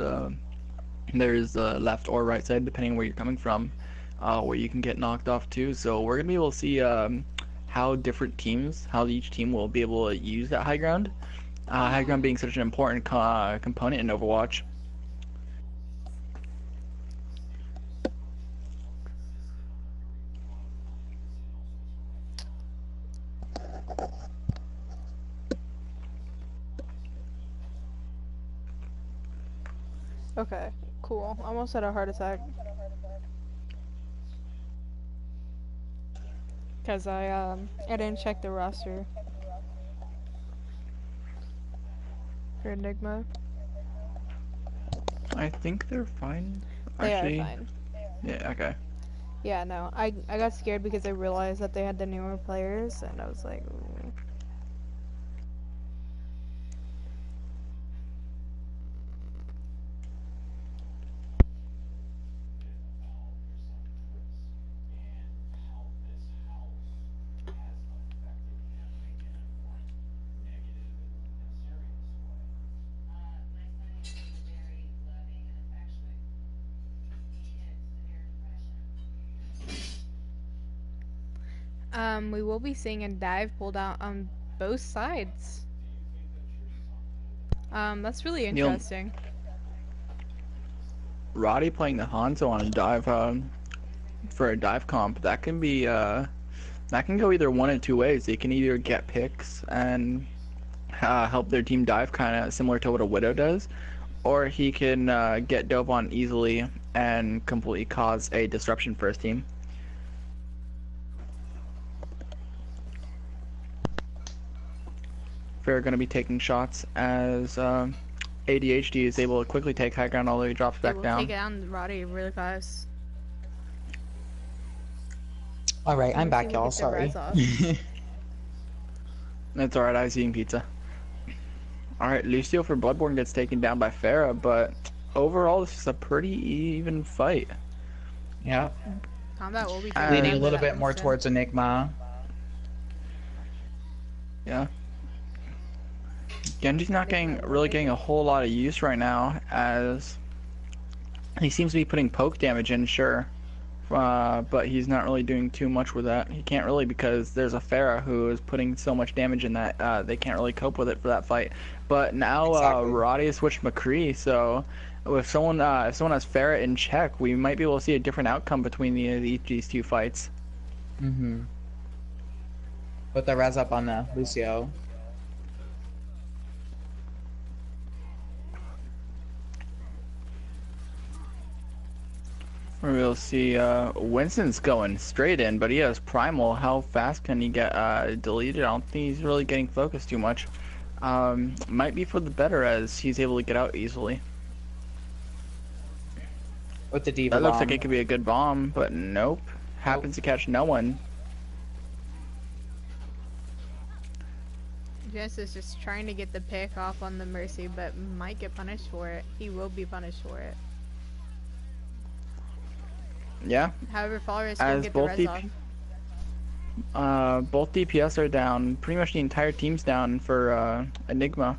left or right side depending on where you're coming from, where you can get knocked off too. So we're gonna be able to see how each team will be able to use that high ground. High ground being such an important component in Overwatch. Okay, cool. Almost had a heart attack. Cause I didn't check the roster for Enigma. I think they're fine. They Actually, are fine. Yeah. Okay. Yeah, no. I got scared because I realized that they had the newer players, and I was like, ooh. We will be seeing a dive pulled out on both sides. That's really interesting. Roddy playing the Hanzo on a dive for a dive comp, that can be that can go either one of two ways. They can either get picks and help their team dive, kind of similar to what a Widow does, or he can get dove on easily and completely cause a disruption for his team. Fair going to be taking shots as ADHD is able to quickly take high ground, although he drops back down. Take down Roddy really fast. All right, I'm back, y'all. Sorry. That's alright, I was eating pizza. Alright, Lucio for Bloodborne gets taken down by Farah, but overall this is a pretty even fight. Yeah. Combat will be leaning a little bit more towards Enigma. Yeah. Genji's not really getting a whole lot of use right now, as he seems to be putting poke damage in, sure. But he's not really doing too much with that. He can't really, because there's a Farah who is putting so much damage in that they can't really cope with it for that fight. But now Roddy has switched McCree, so if someone has Farah in check, we might be able to see a different outcome between these two fights. Put the res up on the Lucio. We'll see Winston's going straight in, but he has Primal. How fast can he get deleted? I don't think he's really getting focused too much. Might be for the better, as he's able to get out easily. With the D.Va That looks like it could be a good bomb, but nope. Happens to catch no one. Jess is just trying to get the pick off on the Mercy, but might get punished for it. He will be punished for it. Yeah. However, Falrus can get the res off. Both DPS are down. Pretty much the entire team's down for Enigma.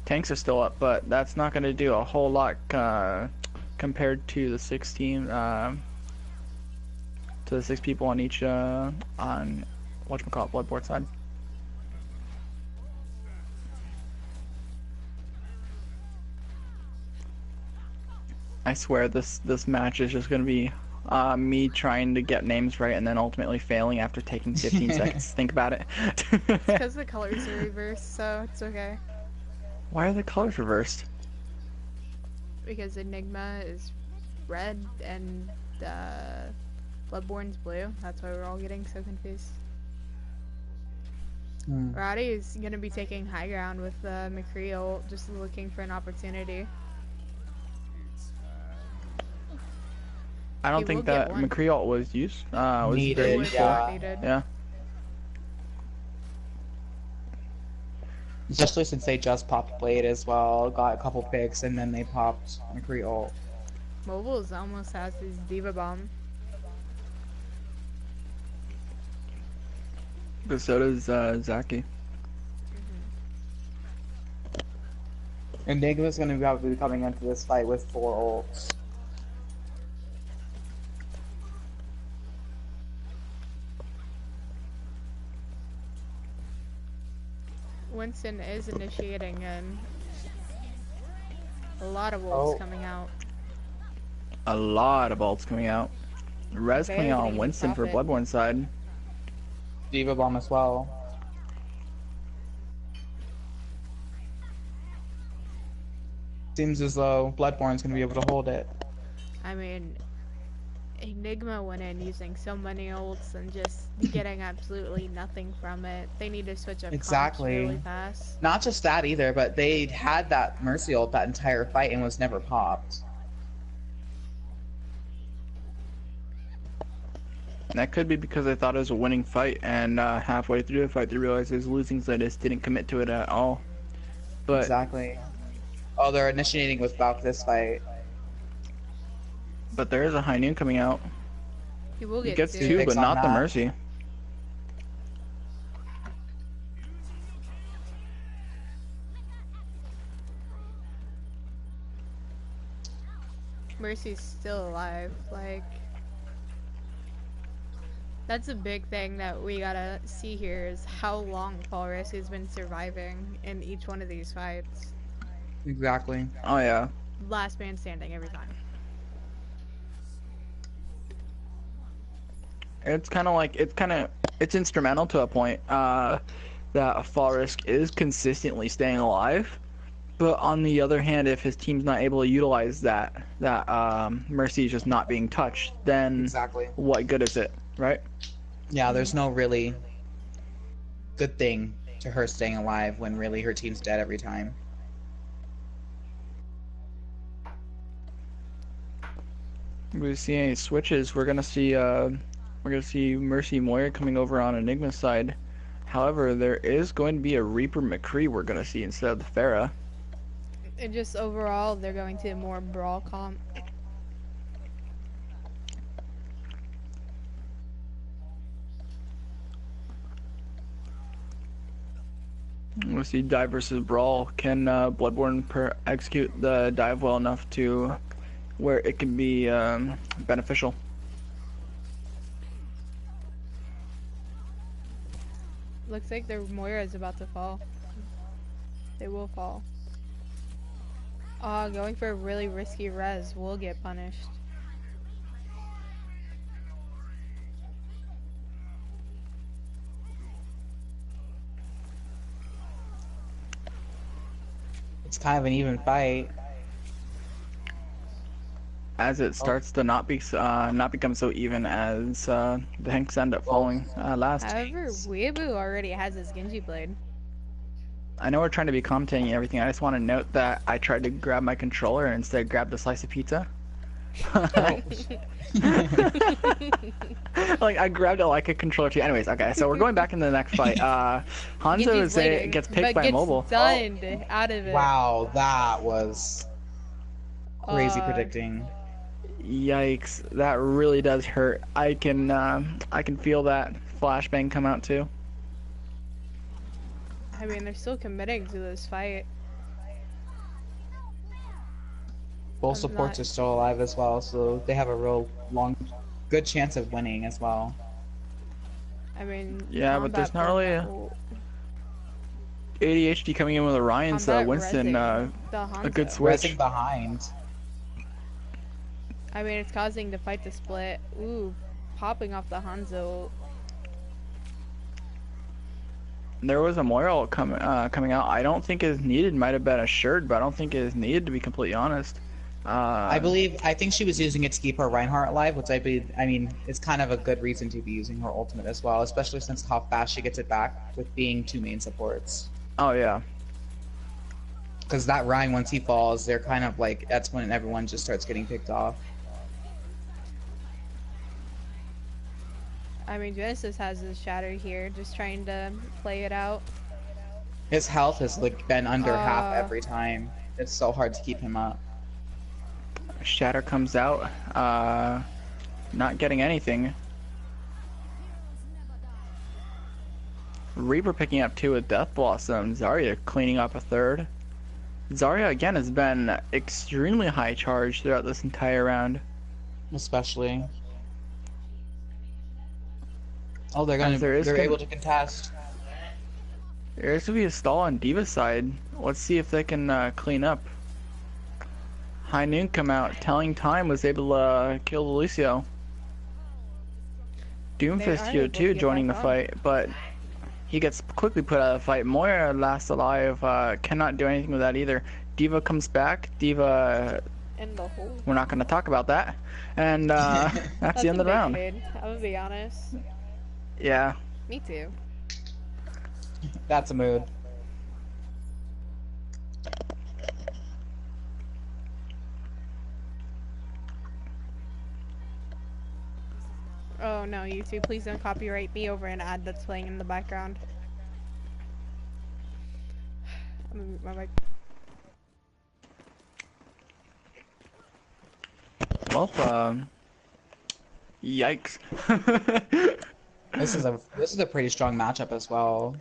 Tanks are still up, but that's not going to do a whole lot compared to the 6 team, to the 6 people on each on whatchamacallit, Bloodborne side. I swear this match is just going to be me trying to get names right and then ultimately failing after taking 15 seconds to think about it. It's because the colors are reversed, so it's okay. Why are the colors reversed? Because Enigma is red and Bloodborne's blue. That's why we're all getting so confused. Roddy is going to be taking high ground with McCree ult, just looking for an opportunity. I don't think that McCree ult was used. Was needed, yeah. Especially since they just popped Blade as well, got a couple picks, and then they popped McCree ult. Mobiles almost has his D.Va bomb. But so does Zaki. Enigma's going to be probably coming into this fight with 4 ults. Winston is initiating and a lot of ults coming out. A lot of ults coming out. Res coming out on Winston for Bloodborne side. D.Va bomb as well. Seems as though Bloodborne's going to be able to hold it. I mean, Enigma went in using so many ults and just getting absolutely nothing from it. They need to switch up comps really fast. Not just that either, but they had that Mercy ult that entire fight and was never popped. That could be because they thought it was a winning fight, and halfway through the fight they realized it was losing, so they just didn't commit to it at all. But exactly. Oh, they're initiating with Valk this fight. But there is a High Noon coming out. He will get gets 2, but not the Mercy. Mercy's still alive, like... That's a big thing that we gotta see here is how long Fall Risk has been surviving in each one of these fights. Exactly. Oh yeah. Last man standing every time. It's kind of like it's instrumental to a point that Fall Risk is consistently staying alive. But on the other hand, if his team's not able to utilize that Mercy is just not being touched, then Exactly. what good is it, right? Yeah, there's no really good thing to her staying alive when really her team's dead every time. We see any switches. We're gonna see Mercy Moira coming over on Enigma's side. However, there is going to be a Reaper McCree we're gonna see instead of the Pharah. And just overall, they're going to more brawl comp. We'll see dive versus brawl. Can Bloodborne execute the dive well enough to where it can be beneficial? Looks like their Moira is about to fall. They will fall. Going for a really risky res will get punished. It's kind of an even fight. As it starts to not become so even as the Hanks end up falling last. However, Weeaboo already has his Genji blade. I know we're trying to be commentating and everything. I just want to note that I tried to grab my controller and instead grabbed a slice of pizza. Like I grabbed it like a controller too. Anyways, okay, so we're going back into the next fight. Hanzo gets picked by Mobile. Stunned out of it. Wow, that was crazy predicting. Yikes, that really does hurt. I can feel that flashbang come out too. I mean, they're still committing to this fight. Both supports are still alive as well, so they have a real good chance of winning as well. I mean, yeah, but there's not really a ADHD coming in with Orion, so Winston, a good switch. Rezzing behind. I mean, it's causing the fight to split. Ooh, popping off the Hanzo. There was a Moira coming out. I don't think is needed. Might have been assured, but I don't think it is needed, to be completely honest. I think she was using it to keep her Reinhardt alive, which I mean, it's kind of a good reason to be using her ultimate as well, especially since how fast she gets it back with being two main supports. Oh yeah. Because that Ryan, once he falls, they're kind of like, that's when everyone just starts getting picked off. I mean, Genesis has his shatter here, just trying to play it out. His health has like been under half every time. It's so hard to keep him up. Shatter comes out, not getting anything. Reaper picking up two with Death Blossom. Zarya cleaning up a third. Zarya again has been extremely high charge throughout this entire round. Especially. Oh, they're able to contest. There's gonna be a stall on Diva's side. Let's see if they can clean up. High Noon come out. Telling Time was able to kill Lucio. Doomfist here too, joining the fight, but he gets quickly put out of the fight. Moira last alive. Cannot do anything with that either. Diva comes back. Diva. In the hole. We're not going to talk about that. And that's the end of the round. I'm gonna be honest. Yeah. Me too. That's a mood. Oh no, YouTube, please don't copyright me over an ad that's playing in the background. I'm gonna mute my mic. Well, yikes. This is a pretty strong matchup as well.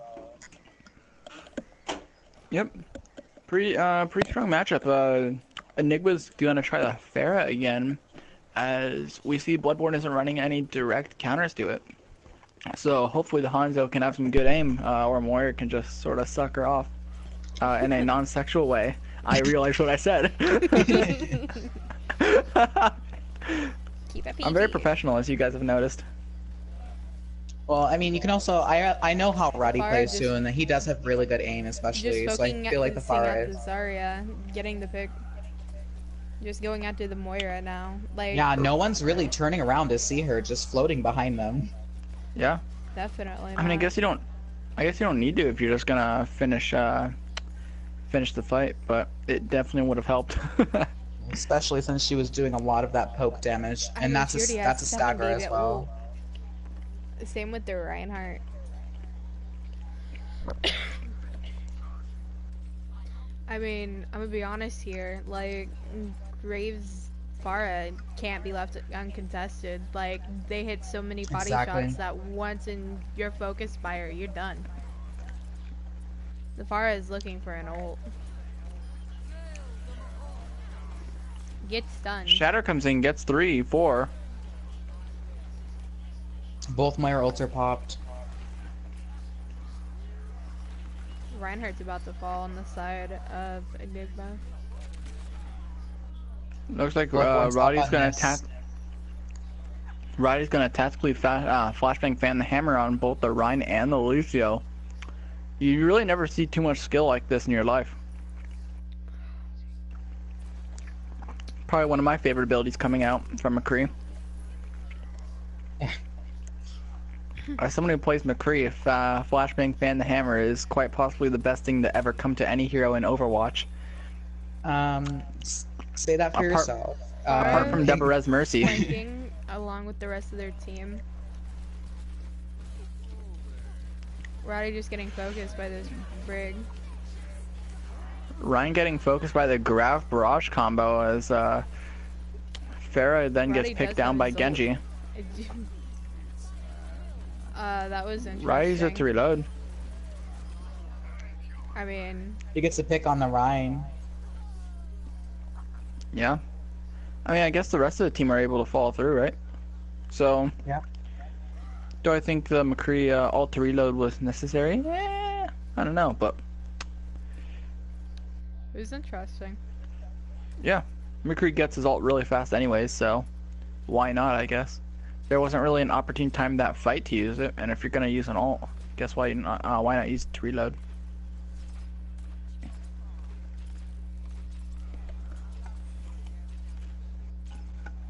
Yep. Pretty strong matchup. Enigma's gonna try the Pharah again, as we see Bloodborne isn't running any direct counters to it. So hopefully the Hanzo can have some good aim, or Moira can just sort of suck her off in a non-sexual way. I realized what I said. Keep it PG. I'm very professional, as you guys have noticed. Well, I mean, you can also I know how Roddy Farah plays just- too, and that he does have really good aim, Just especially. So I focusing feel like the Farah the is. Zarya, getting the pick. Just going after the Moira now. Like, Yeah, no one's really turning around to see her, just floating behind them. Yeah. definitely not. I mean, I guess you don't need to if you're just gonna finish the fight, but it definitely would have helped. Especially since she was doing a lot of that poke damage, I and mean, that's she already a has stagger 70, as that well. Same with the Reinhardt. I mean, I'm gonna be honest here. Like, Graves, Farah can't be left uncontested. Like, they hit so many body Exactly. shots that once in your focus fire, you're done. The Farah is looking for an ult. Gets stunned. Shatter comes in, gets 3, 4. Both Moira ults are popped. Reinhardt's about to fall on the side of Enigma. Looks like Bloodborne's up Roddy's on gonna this. tactically flashbang fan the hammer on both the Rhine and the Lucio. You really never see too much skill like this in your life. Probably one of my favorite abilities coming out from McCree. As someone who plays McCree, flashbang fan the hammer is quite possibly the best thing to ever come to any hero in Overwatch. Say that for Apart- yourself. Apart from Deborah's Mercy. Flanking along with the rest of their team. Roddy just getting focused by this brig. Ryan getting focused by the Graf Barrage combo as Farah then Roddy gets does picked down have by his ult. Genji. That was interesting. Roddy's up to reload. I mean, He gets a pick on the Rhine. Yeah. I mean, I guess the rest of the team are able to follow through, right? So. Yeah. Do I think the McCree ult to reload was necessary? I don't know, but it was interesting. yeah. McCree gets his ult really fast anyways, so why not, I guess. There wasn't really an opportune time in that fight to use it, and if you're gonna use an ult, guess why not use it to reload?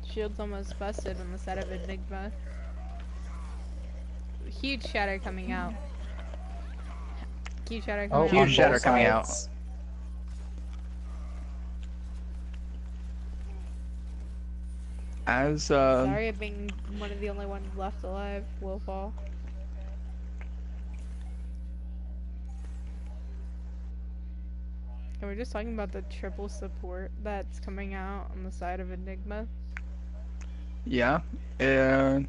Shield's almost busted on the side of Enigma. Huge shatter coming out. Huge shatter coming Huge out. shatter coming out. As Sorry, being one of the only ones left alive will fall. And we're just talking about the triple support that's coming out on the side of Enigma. yeah, it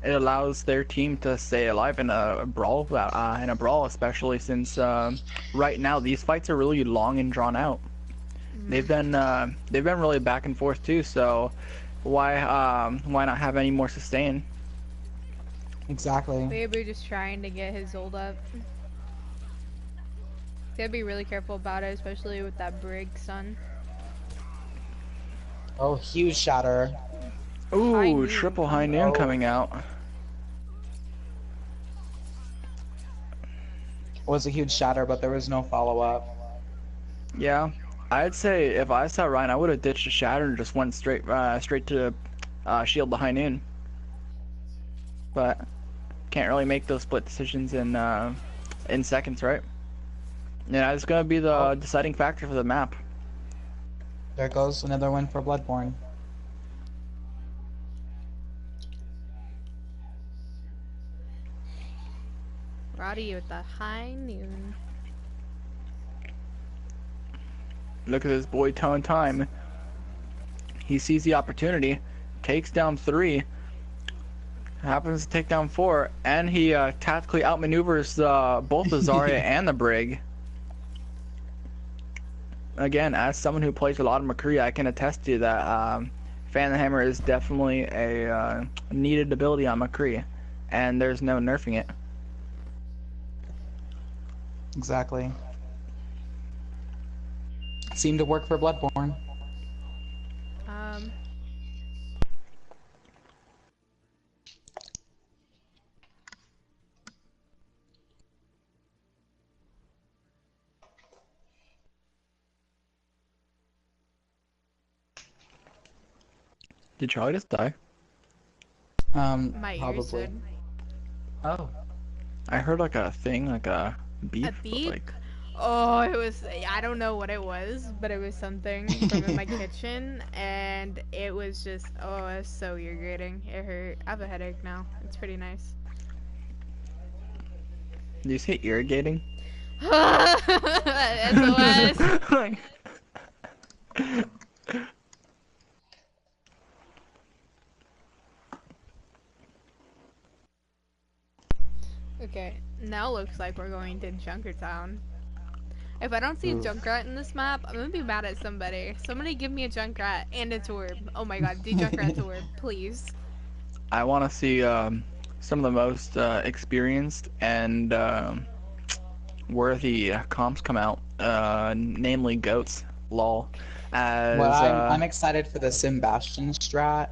allows their team to stay alive in a brawl, especially since right now these fights are really long and drawn out. They've been really back and forth too. So why not have any more sustain? Exactly. Maybe just trying to get his ult up. Gotta be really careful about it, especially with that brig stun. Oh, huge shatter. Ooh, High noon. triple high noon Oh. coming out. Was a huge shatter, but there was no follow up. Yeah, I'd say if I saw Ryan, I would have ditched the shatter and just went straight to shield the high noon. But can't really make those split decisions in seconds, right? Yeah, it's gonna be the deciding factor for the map. There goes another win for Bloodborne. Roddy with the high noon. Look at this boy tone time. He sees the opportunity, takes down 3, happens to take down 4, and he tactically outmaneuvers both the Zarya and the Brig. Again, as someone who plays a lot of McCree, I can attest to that. Fan the Hammer is definitely a needed ability on McCree, and there's no nerfing it. Exactly. Seemed to work for Bloodborne. Did Charlie just die? My ears Probably. did. Oh. I heard like a thing, like a beep. A beep? Like... Oh, it was, I don't know what it was, but it was something from in my kitchen, and it was just, oh, it was so irritating. It hurt. I have a headache now. It's pretty nice. Did you say irrigating? SOS. Okay, now looks like we're going to Junkertown. If I don't see a Junkrat in this map, I'm gonna be mad at somebody. Somebody give me a Junkrat and a Torb. Oh my god, do Junkrat Torb, please. I want to see some of the most experienced and worthy comps come out, namely goats. Lol. As, well, I'm excited for the Sebastian strat.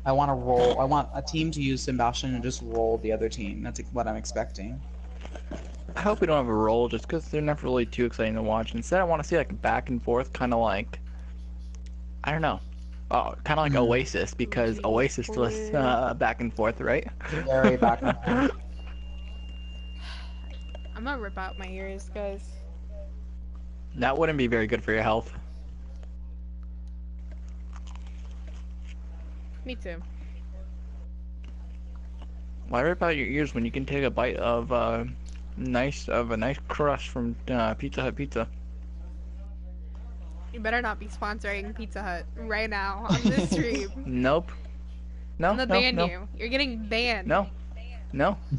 I want to roll. I want a team to use Sebastian and just roll the other team. That's what I'm expecting. I hope we don't have a roll, just because they're never really too exciting to watch. Instead, I want to see like back and forth, kind of like, I don't know, kind of like Oasis, because Oasis was back and forth, right? Very back and forth. I'm gonna rip out my ears, guys. That wouldn't be very good for your health. Me too. Why rip out your ears when you can take a bite of a nice crust from Pizza Hut pizza? You better not be sponsoring Pizza Hut right now on this stream. Nope. No, I'm gonna ban no. you. You're getting banned. No,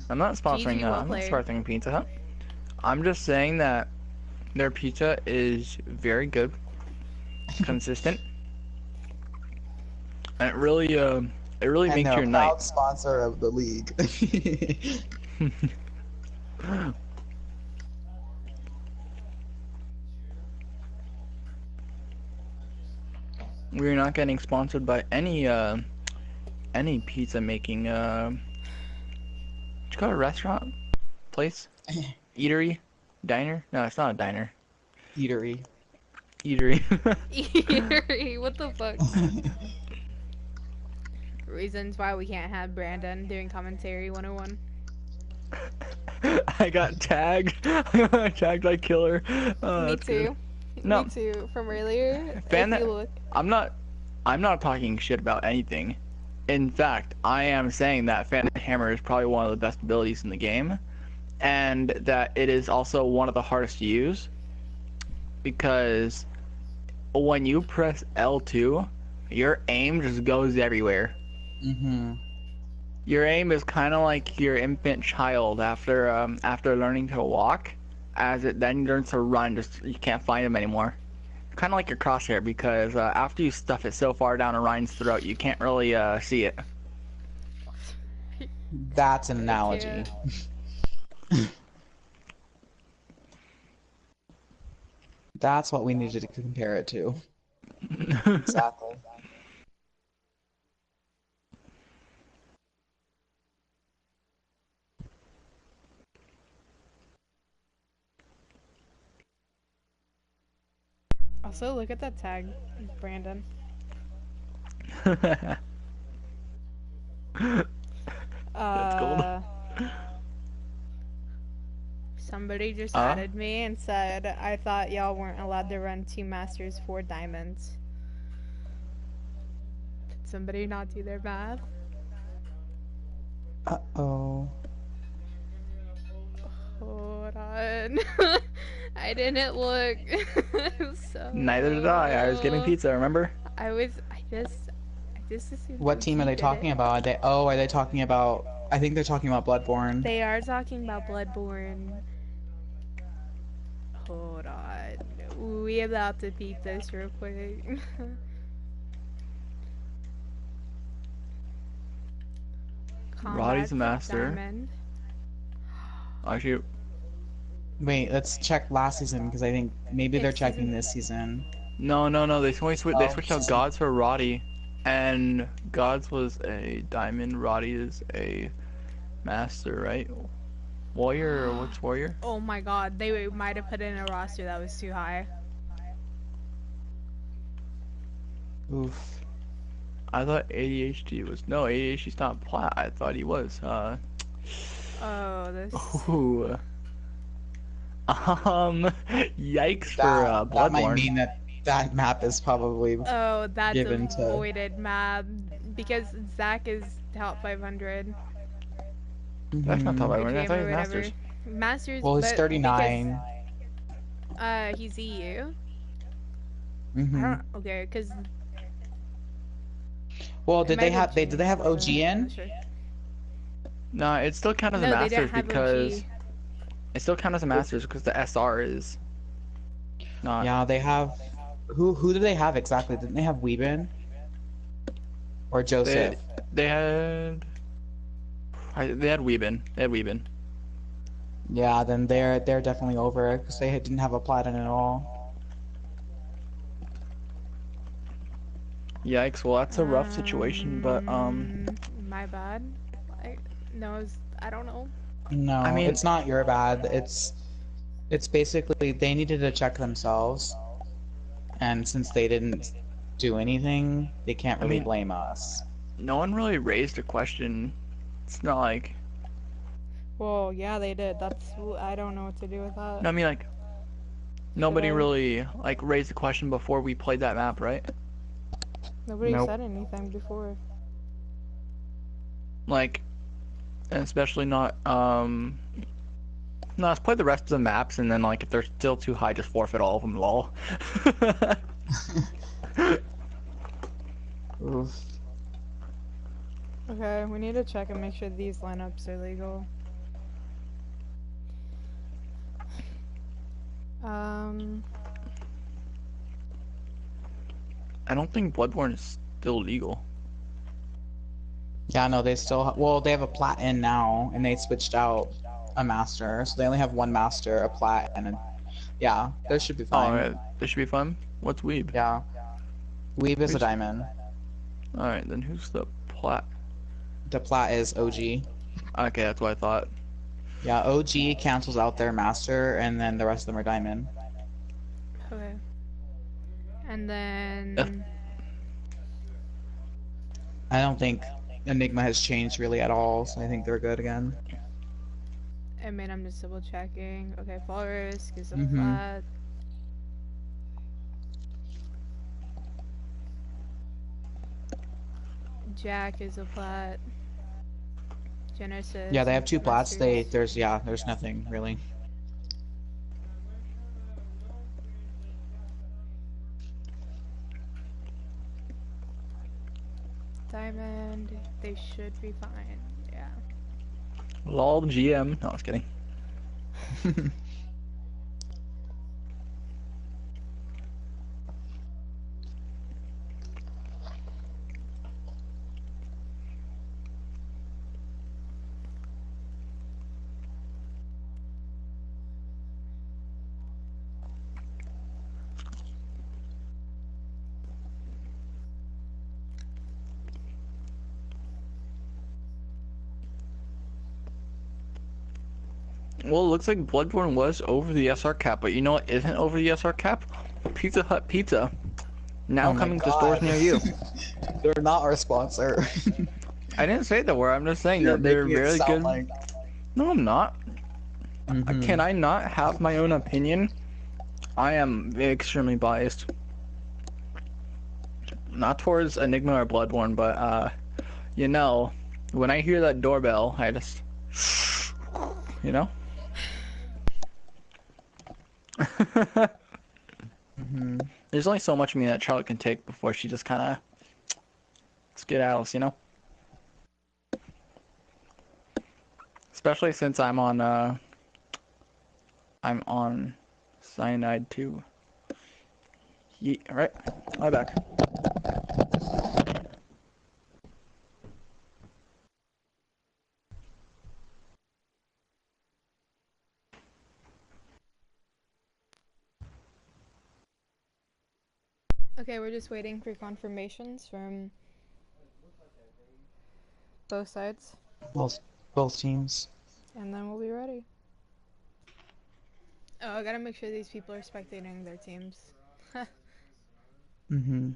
I'm not sponsoring. GG, well I'm not played. sponsoring Pizza Hut. I'm just saying that their pizza is very good, consistent, and it really makes your night. Proud sponsor of the league. We're not getting sponsored by any pizza making what you call it, a restaurant, place, eatery, diner? No, it's not a diner. Eatery. Eatery. Eatery, what the fuck? Reasons why we can't have Brandon doing commentary 101. I got tagged. I got tagged by Killer. Me too. No. Me too. From earlier. Fan if that. you look. I'm not talking shit about anything. In fact, I am saying that Fan Hammer is probably one of the best abilities in the game, and that it is also one of the hardest to use, because when you press L2, your aim just goes everywhere. Mm-hmm. Your aim is kind of like your infant child after learning to walk, as it then learns to run. Just you can't find him anymore. Kind of like your crosshair, because after you stuff it so far down Orion's throat, you can't really see it. That's an analogy. That's what we needed to compare it to. Exactly. Also, look at that tag, Brandon. That's cool. Somebody just added me and said, I thought y'all weren't allowed to run 2 masters 4 diamonds. Did somebody not do their math? Uh-oh. Hold on. I didn't look. So Neither did I. I was getting pizza, remember? I just assumed. What team are they talking about? Are they talking about... I think they're talking about Bloodborne. They are talking about Bloodborne. Hold on. We about to beat this real quick. Roddy's Combat a master. Diamond. Actually, Wait, let's check last season because I think maybe they're It's checking season- this season. no. They Oh, switched out season. Gods for Roddy, and Gods was a diamond. Roddy is a master, right? Warrior or what's Warrior? Oh my god, they might have put in a roster that was too high. Oof. I thought ADHD was no ADHD's not plat. I thought he was. Oh, this. Ooh. Yikes for That might Bloodborne. mean that map is probably Oh, that's given a to- voided map because Zach is top 500. That's not top Mhm. 500. I thought he was Or Masters. whatever. Masters. Well, he's but 39. Because, he's EU. I Mhm. don't. Okay, because. Well, did they have OG in? No, it still counts as a No, they Masters don't have because OG. it still counts as a Masters because the SR is not. Yeah, they have. Who do they have exactly? Didn't they have Weeben? Or Joseph? They had. They had Weeben. Yeah, then they're definitely over because they didn't have a platinum at all. Yikes! Well, that's a rough situation, but My bad. No, I don't know. No, I mean- it's not your bad. It's basically they needed to check themselves, and since they didn't do anything, they can't really mean- blame us. no one really raised a question. It's not like Well, yeah, they did. I don't know what to do with that. no, I mean like nobody I- really like raised a question before we played that map, right? Nobody Nope. said anything before. Like, and especially not no, let's play the rest of the maps, and then like if they're still too high, just forfeit all of them. Lol. Oof. Okay, we need to check and make sure these lineups are legal. I don't think Bloodborne is still legal. Yeah, no, they still well, they have a plat in now, and they switched out a master, so they only have one master, a plat, and yeah, they should be Oh, fine. alright, this should be fun. What's Weeb? Yeah, Weeb is a Who's- diamond. Alright, then who's the plat? The plat is OG. Okay, that's what I thought. Yeah, OG cancels out their master, and then the rest of them are diamond. Okay. And then. I don't think Enigma has changed really at all, so I think they're good again. I mean, I'm just double checking. Okay, fall risk is a Mhm. flat. Jack is a plat. Genesis. Yeah, they have two plats. Masters. There's nothing really. Diamond. They should be fine. Yeah. Lol GM. No, I was kidding. Well, it looks like Bloodborne was over the SR cap, but you know what isn't over the SR cap? Pizza Hut Pizza. Now Oh my coming to God. stores near you. They're not our sponsor. I didn't say that word. I'm just saying You're that they're making it very sound good. like- No, I'm not. Mhm. Can I not have my own opinion? I am extremely biased. Not towards Enigma or Bloodborne, but you know, when I hear that doorbell, I just, you know. Mhm. There's only so much of me that Charlotte can take before she just kind of skedaddles, you know. Especially since I'm on cyanide too. Right? My back. Okay, we're just waiting for confirmations from both sides. Both teams. And then we'll be ready. Oh, I gotta make sure these people are spectating their teams. Mm-hmm.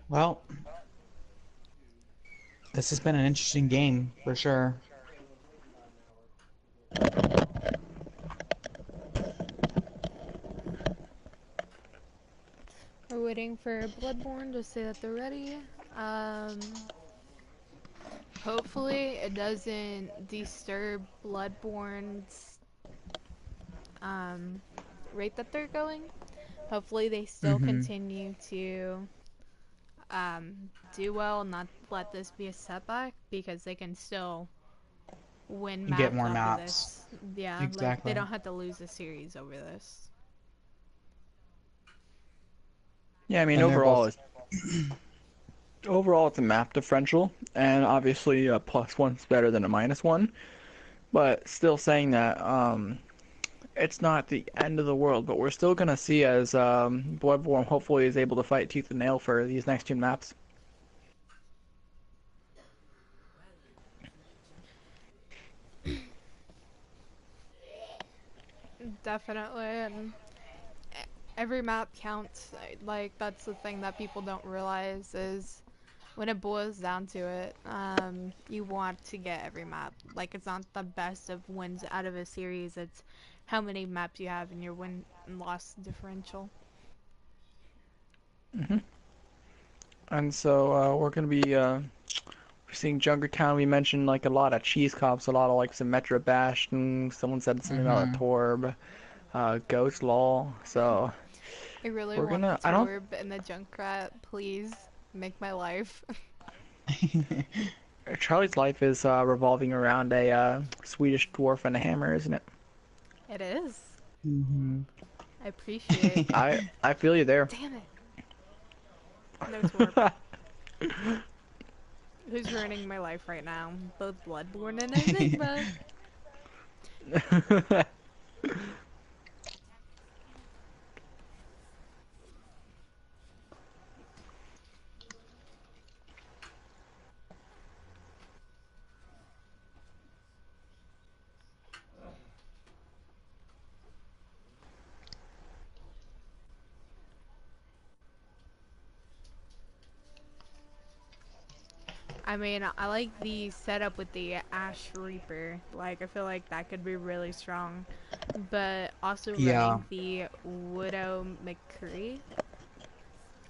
Well, this has been an interesting game for sure. We're waiting for Bloodborne to say that they're ready. Hopefully it doesn't disturb Bloodborne's rate that they're going. Hopefully they still continue to do well and not let this be a setback, because they can still win maps Get more off maps. of this. Yeah, Exactly. like they don't have to lose a series over this. Yeah, I mean, overall, it's a map differential, and obviously a +1's better than a -1. But still saying that, it's not the end of the world. But we're still gonna see as Bloodborne hopefully is able to fight tooth and nail for these next 2 maps. Definitely, and every map counts. Like, that's the thing that people don't realize is when it boils down to it, you want to get every map. Like, it's not the best of wins out of a series, it's how many maps you have in your win and loss differential. And so we're gonna be seeing Junkertown. We mentioned like a lot of cheese cops, a lot of like Symmetra Bastion. Someone said something about a Torb, Ghost Law. So I really we're want gonna. the Torb and the Junkrat. Please make my life. Charlie's life is revolving around a Swedish dwarf and a hammer, isn't it? It is. I appreciate. I feel you there. Damn it. No Torb. Who's ruining my life right now? Both Bloodborne and Enigma. I mean, I like the setup with the Ash Reaper. Like, I feel like that could be really strong. But also running the Widow McCree,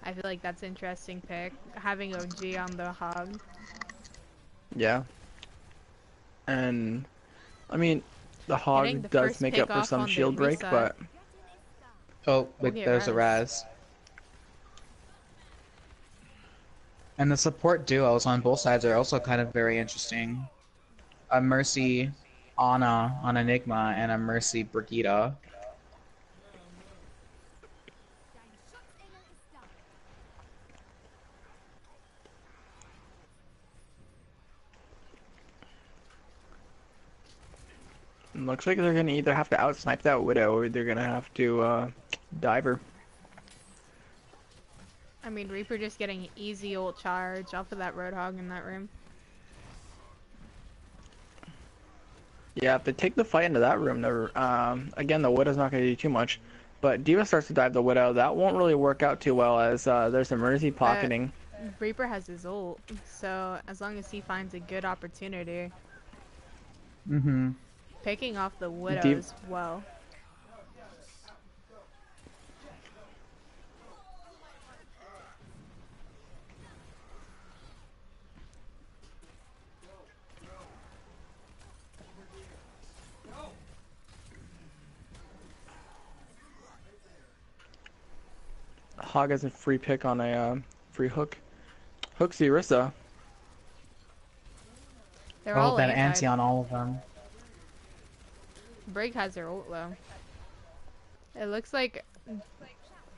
I feel like that's an interesting pick. Having OG on the hog. Yeah. And, I mean, the hog does make up for some shield break, but... Oh, but there's a Raz. And the support duos on both sides are also kind of very interesting. A Mercy Ana on Enigma and a Mercy Brigitte. Looks like they're gonna either have to outsnipe that Widow or they're gonna have to dive her. I mean, Reaper just getting an easy ult charge off of that Roadhog in that room. Yeah, if they take the fight into that room, again, the Widow's not gonna do too much. But D.Va starts to dive the Widow. That won't really work out too well as there's some Mercy pocketing. Reaper has his ult, so as long as he finds a good opportunity. Picking off the Widow as well. Hog has a free pick on a free hook. Hooks the Orisa. They're all that anti on all of them. Brig has their ult though. It looks like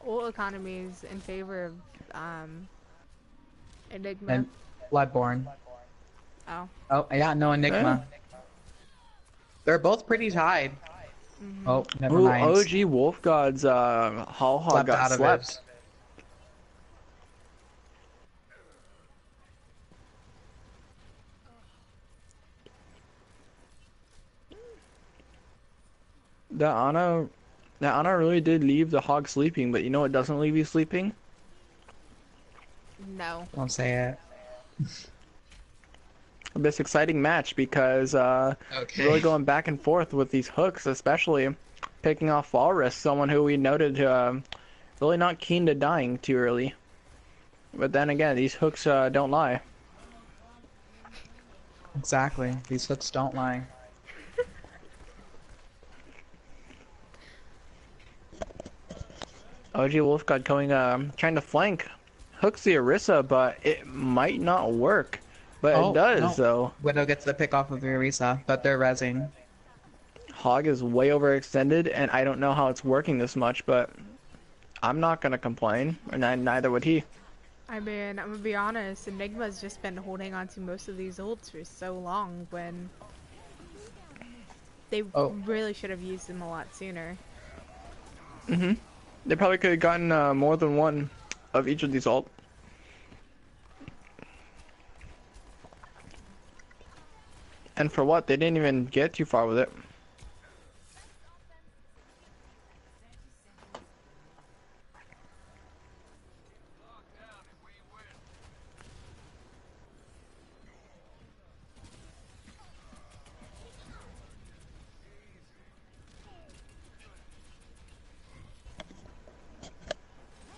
ult economies in favor of Enigma. And Bloodborne. Oh. Oh yeah, no Enigma. They're both pretty tied. Oh, never mind. OG Wolf God's Hall Hog got slept. That Ana really did leave the Hog sleeping, but you know what doesn't leave you sleeping? No. Don't say it. This exciting match because really going back and forth with these hooks, especially picking off Walrus, someone who we noted really not keen to dying too early. But then again, these hooks don't lie. Exactly. These hooks don't lie. OG Wolfgod going, trying to flank. Hooks the Orisa, but it might not work. But it does, though. Widow gets the pick off of the Orisa, but they're rezzing. Hog is way overextended, and I don't know how it's working this much, but I'm not going to complain, and neither would he. I mean, I'm going to be honest, Enigma's just been holding on to most of these ults for so long when they really should have used them a lot sooner. They probably could have gotten more than one of each of these ult. And for what? They didn't even get too far with it.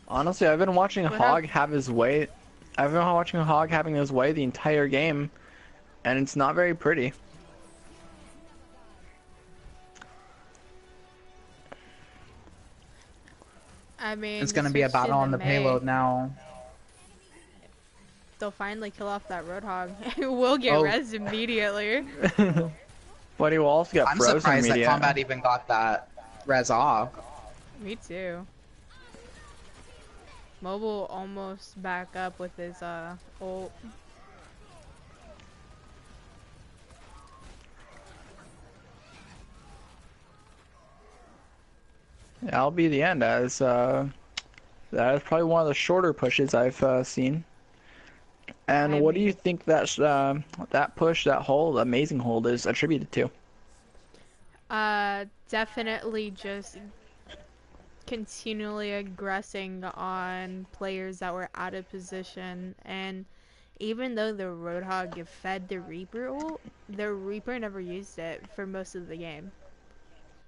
Honestly, I've been watching Hog have his way. I've been watching Hog having his way the entire game, and it's not very pretty. I mean, it's gonna be a battle on the payload now. They'll finally kill off that Roadhog. We'll get rezzed immediately. But he will also get frozen. I'm surprised that Combat even got that res off. Me too. Mobile almost back up with his ult. Yeah, that'll be the end, as that is probably one of the shorter pushes I've seen. And what do you think that that push, that hold, amazing hold, is attributed to? Definitely just continually aggressing on players that were out of position, and even though the Roadhog fed the Reaper ult, the Reaper never used it for most of the game.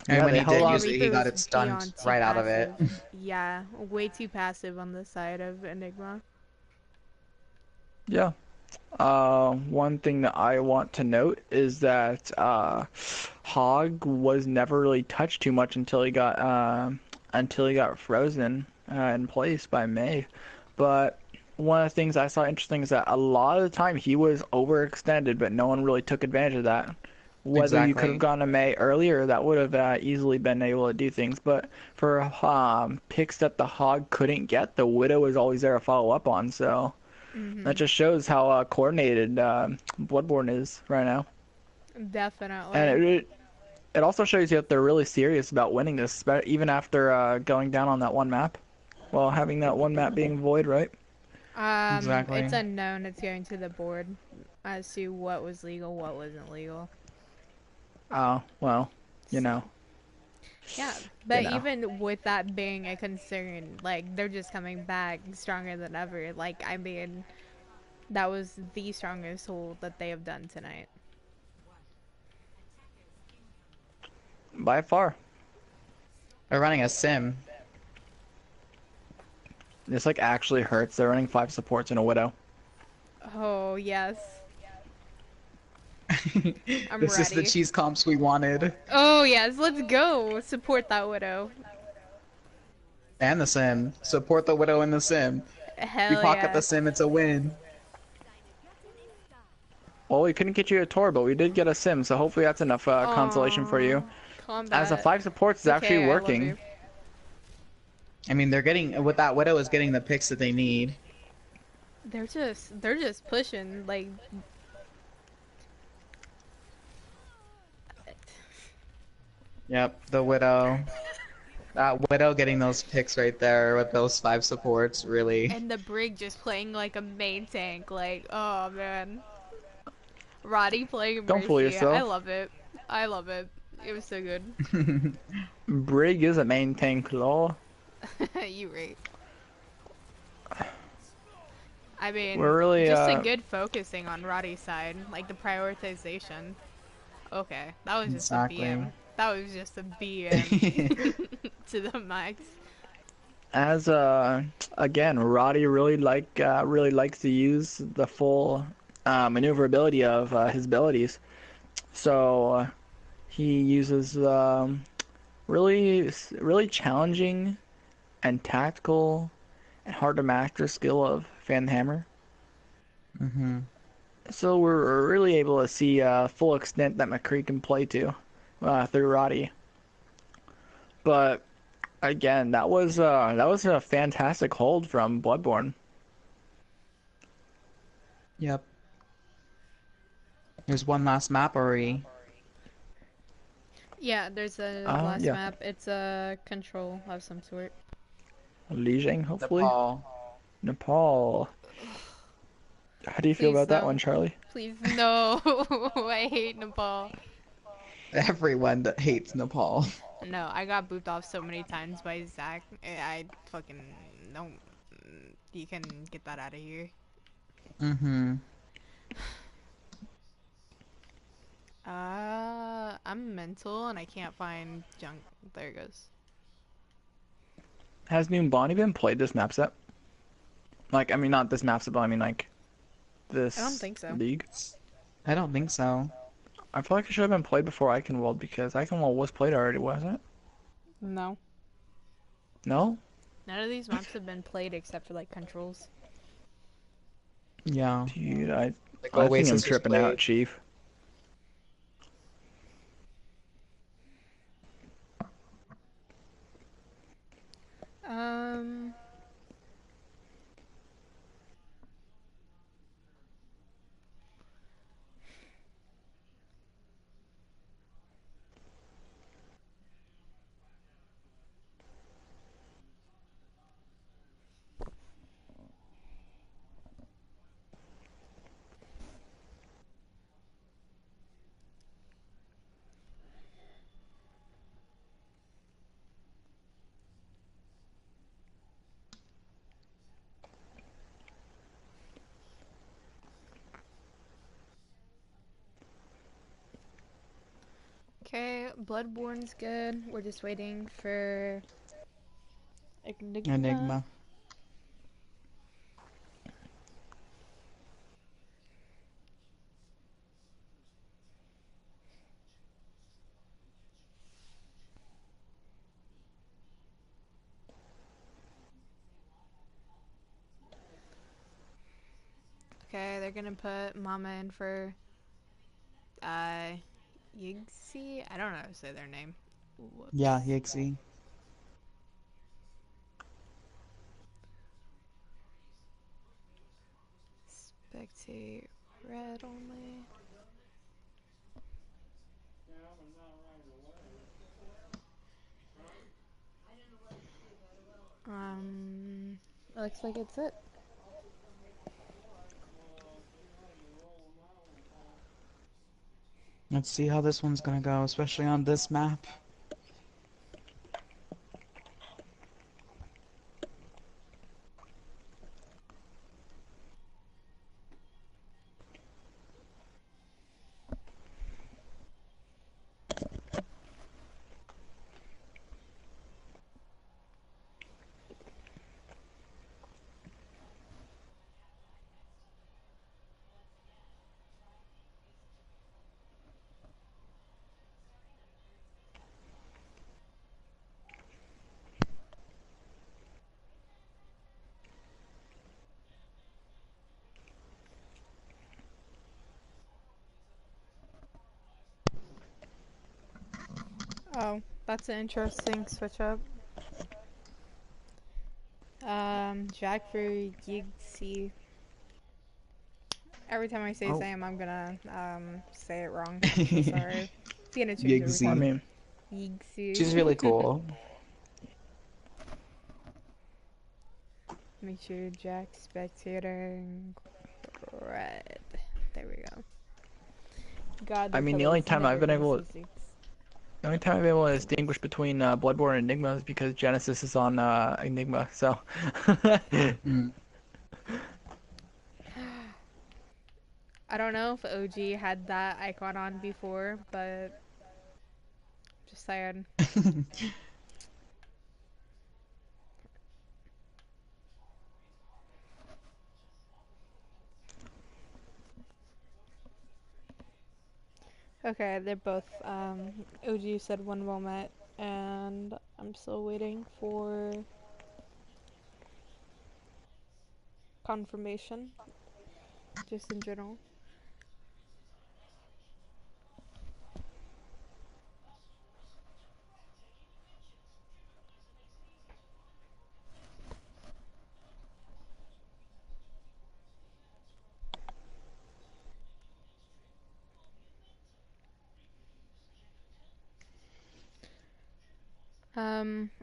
And when he did use it, he got it stunned right out of it. Yeah, way too passive on the side of Enigma. Yeah. One thing that I want to note is that Hog was never really touched too much until he got frozen in place by May. But one of the things I saw interesting is that a lot of the time he was overextended, but no one really took advantage of that. Whether you could have gone to May earlier, that would have easily been able to do things. But for picks that the Hog couldn't get, the Widow was always there to follow up on. So that just shows how coordinated Bloodborne is right now. Definitely. And it also shows you that they're really serious about winning this, even after going down on that one map. Well, having that one map being void, right? Exactly. It's unknown. It's going to the board as to what was legal, what wasn't legal. Oh, well, you know. Yeah, but You know. even with that being a concern, like they're just coming back stronger than ever. Like I mean, that was the strongest hold that they have done tonight. By far. They're running a sim. This like actually hurts. They're running 5 supports and a widow. Oh yes, I'm This is the ready. cheese comps we wanted. Oh yes, let's go support that widow. And the sim. Support the widow in the sim. We Hell pocket the yes. sim, it's a win. Well, we couldn't get you a Tor, but we did get a sim, so hopefully that's enough consolation for you. As a Combat. 5 supports is It's actually okay, I love working. you. I mean, they're getting, with that widow is getting the picks that they need. They're just pushing like. Yep, the widow. That widow getting those picks right there with those 5 supports, really. And the Brig just playing like a main tank, like, oh man. Roddy playing Don't fool Mercy, I yourself. love it. I love it. It was so good. Brig is a main tank law. You right. I mean, We're really just a good focusing on Roddy's side, like the prioritization. Okay, that was just Exactly. a BM. That was just a BM to the max. As again, Roddy really likes to use the full maneuverability of his abilities. So he uses really challenging and tactical and hard to master skill of Fan the Hammer. Mm-hmm. So we're really able to see full extent that McCree can play to through Roddy. But again, that was a fantastic hold from Bloodborne. Yep. There's one last map, already. Yeah, there's a last Yeah. map. It's a control of some sort. Lijiang, hopefully. Nepal. Nepal. How do you feel Please about that no. one, Charlie? Please no. I hate Nepal. Everyone that hates Nepal. No, I got booped off so many times by Zach. I fucking don't. You can get that out of here. Mm-hmm. I'm mental and I can't find junk. There it goes. Has New Bonnie been played this map set? Like, I mean, not this map set, but I mean, like, this I don't think so. league? I don't think so. I feel like it should have been played before Eichenwald, because Eichenwald was played already, wasn't it? No. No? None of these maps have been played except for like controls. Yeah. Dude, I Like think I'm Oasis was tripping played. out, Chief. Um. Okay, Bloodborne's good. We're just waiting for Enigma. Okay, they're gonna put Mama in for Yiggsy? I don't know how to say their name. Whoops. Yeah, Yixi. Spectate red only. Looks like it's it. Let's see how this one's gonna go, especially on this map. Oh, that's an interesting switch up. Jack for Yiggsy. Every time I say Oh. Sam, I'm gonna say it wrong. I'm so sorry. It's gonna change every I Yiggsy. time. mean, Yiggsy. She's really cool. Make sure Jack spectating red. There we go. God, I their mean, the only colors time I've never been miss able the to, six. the only time I've been able to distinguish between Bloodborne and Enigma is because Genesis is on Enigma. So. Mm. I don't know if OG had that icon on before, but just saying. Okay, they're both, OG said one moment, and I'm still waiting for confirmation, just in general.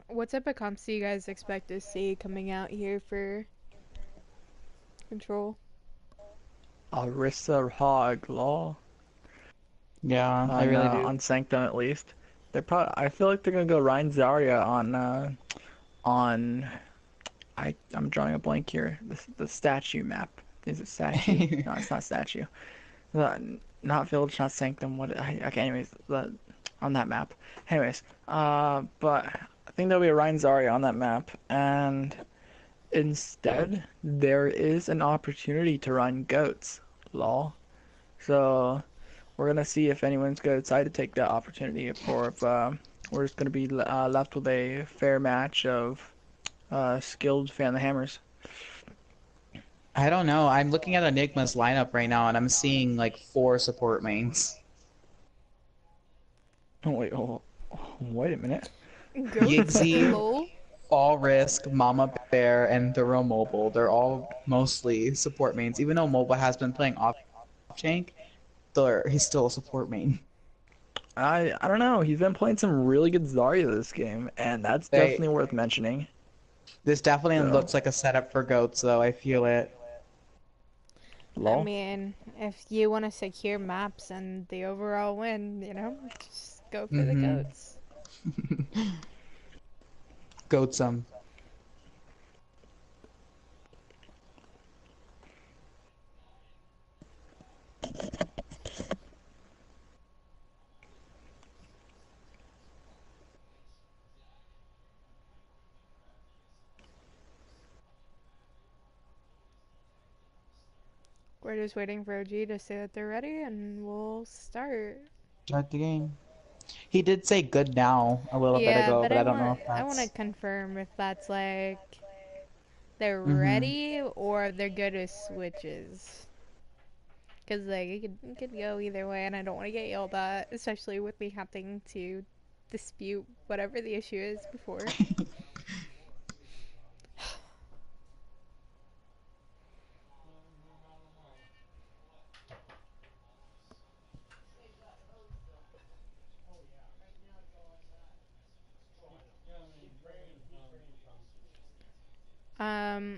What type of comps do you guys expect to see coming out here for Control? Arissa Hog Law Yeah, I really do. on Sanctum at least. They're probably. I feel like they're gonna go Ryan Zarya on. I'm drawing a blank here. The statue map. Is it statue? No, it's not statue. Not village, not sanctum. Okay. Anyways, on that map. Anyways, but I think there'll be a Ryan Zarya on that map, and instead there is an opportunity to run goats. Lol. So we're gonna see if anyone's gonna decide to take that opportunity, or if we're just gonna be left with a fair match of skilled fan the hammers. I don't know. I'm looking at Enigma's lineup right now, and I'm seeing like 4 support mains. Oh wait a minute. Yiggsy, Lol. All Risk, Mama Bear, and Thorough Mobile. They're all mostly support mains. Even though Mobile has been playing off Shank, he's still a support main. I don't know. He's been playing some really good Zarya this game, and that's definitely worth mentioning. This definitely So. looks like a setup for goats, though. I feel it. I mean, if you want to secure maps and the overall win, you know, just go for the goats. Goatsum. We're just waiting for OG to say that they're ready, and we'll start. Start the game. He did say good now a little bit ago, but I don't know if that's... I want to confirm if that's like they're ready or they're good as switches. Because like it could go either way, and I don't want to get yelled at, especially with me having to dispute whatever the issue is before.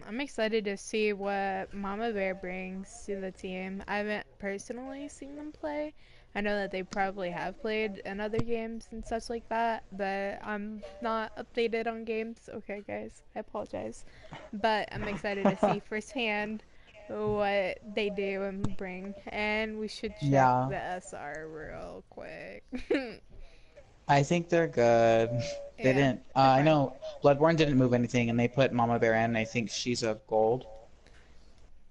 I'm excited to see what Mama Bear brings to the team. I haven't personally seen them play. I know that they probably have played in other games and such like that, but I'm not updated on games. Okay, guys, I apologize. But I'm excited to see firsthand what they do and bring. And we should check the SR real quick. I think they're good. They didn't... I know Bloodborne didn't move anything, and they put Mama Bear in. I think she's a gold.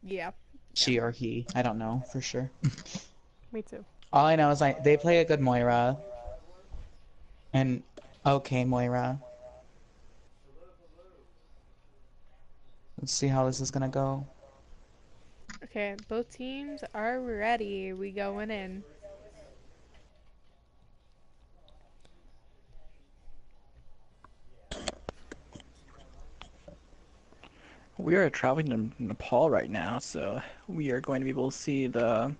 Yeah. She or he. I don't know for sure. Me too. All I know is they play a good Moira. And okay, Moira. Let's see how this is gonna go. Okay, both teams are ready. We going in. We are traveling to Nepal right now, so we are going to be able to see the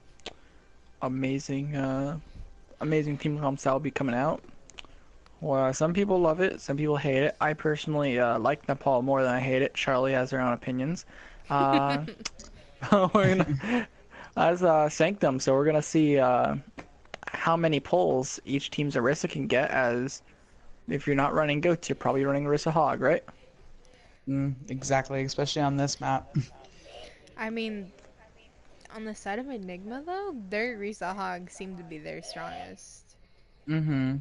amazing, amazing Team Calm style be coming out. Well, some people love it, some people hate it. I personally like Nepal more than I hate it. Charlie has her own opinions. Uh, we're gonna, as Sanctum, so we're gonna see how many pulls each team's Orisa can get. As if you're not running goats, you're probably running Orisa Hog, right? Exactly, especially on this map. I mean, on the side of Enigma though, their Risa Hog seemed to be their strongest. Mm-hmm.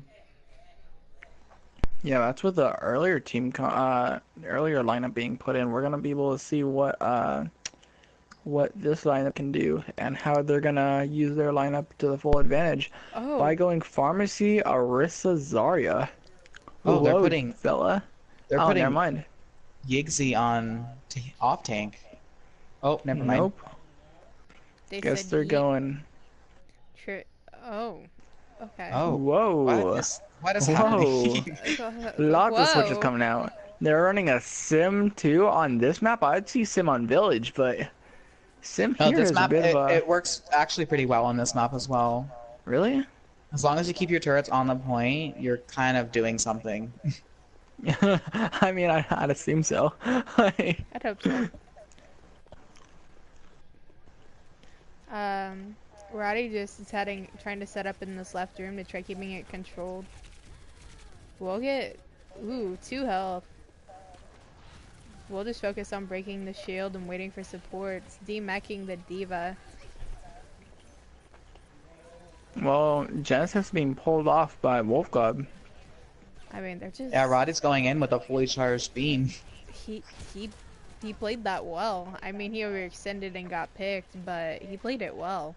Yeah, that's with the earlier earlier lineup being put in. We're gonna be able to see what this lineup can do and how they're gonna use their lineup to the full advantage by going Pharmacy, Orisa, Zarya. Oh, they're Load, putting fella. They're Oh, putting never mind. Yiggsy on off tank. Oh, never mind. Nope. They Guess said they're going. Oh, okay. Oh, Whoa. what is Whoa. happening? Lots of switches Whoa. coming out. They're running a Sim too on this map. I'd see Sim on Village, but Sim No, here this is map a bit of a. it works actually pretty well on this map as well. Really? As long as you keep your turrets on the point, you're kind of doing something. I mean, I'd assume so. I'd hope so. Roddy just is trying to set up in this left room to try keeping it controlled. We'll get, 2 health. We'll just focus on breaking the shield and waiting for supports, demeching the diva. Well, Genesis being pulled off by Wolf God. I mean, they're just. Yeah, Roddy's going in with a fully charged beam. He played that well. I mean, he overextended and got picked, but he played it well.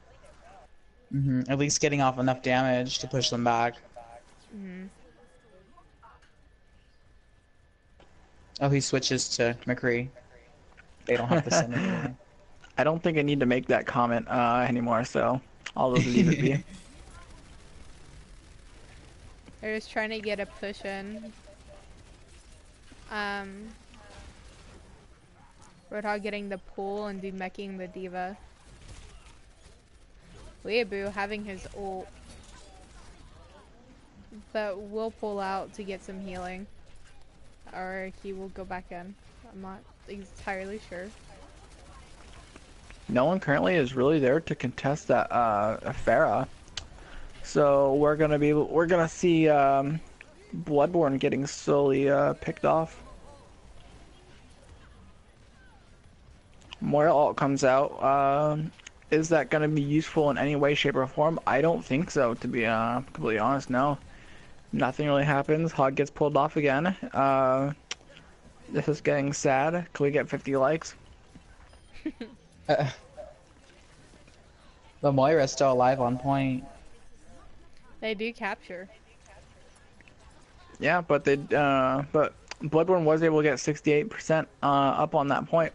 At least getting off enough damage to push them back. Oh, he switches to McCree. They don't have to send anymore. I don't think I need to make that comment anymore, so I'll just leave it be. They're just trying to get a push in. Roadhog getting the pull and demeching the diva. Weeaboo having his ult. But will pull out to get some healing. Or he will go back in. I'm not entirely sure. No one currently is really there to contest that Pharah. So we're gonna see Bloodborne getting slowly picked off. Moira ult comes out. Is that gonna be useful in any way, shape, or form? I don't think so, to be completely honest. No, nothing really happens. Hog gets pulled off again. This is getting sad. Can we get 50 likes? The Moira's still alive on point. They do capture. Yeah, but but Bloodborne was able to get 68% up on that point.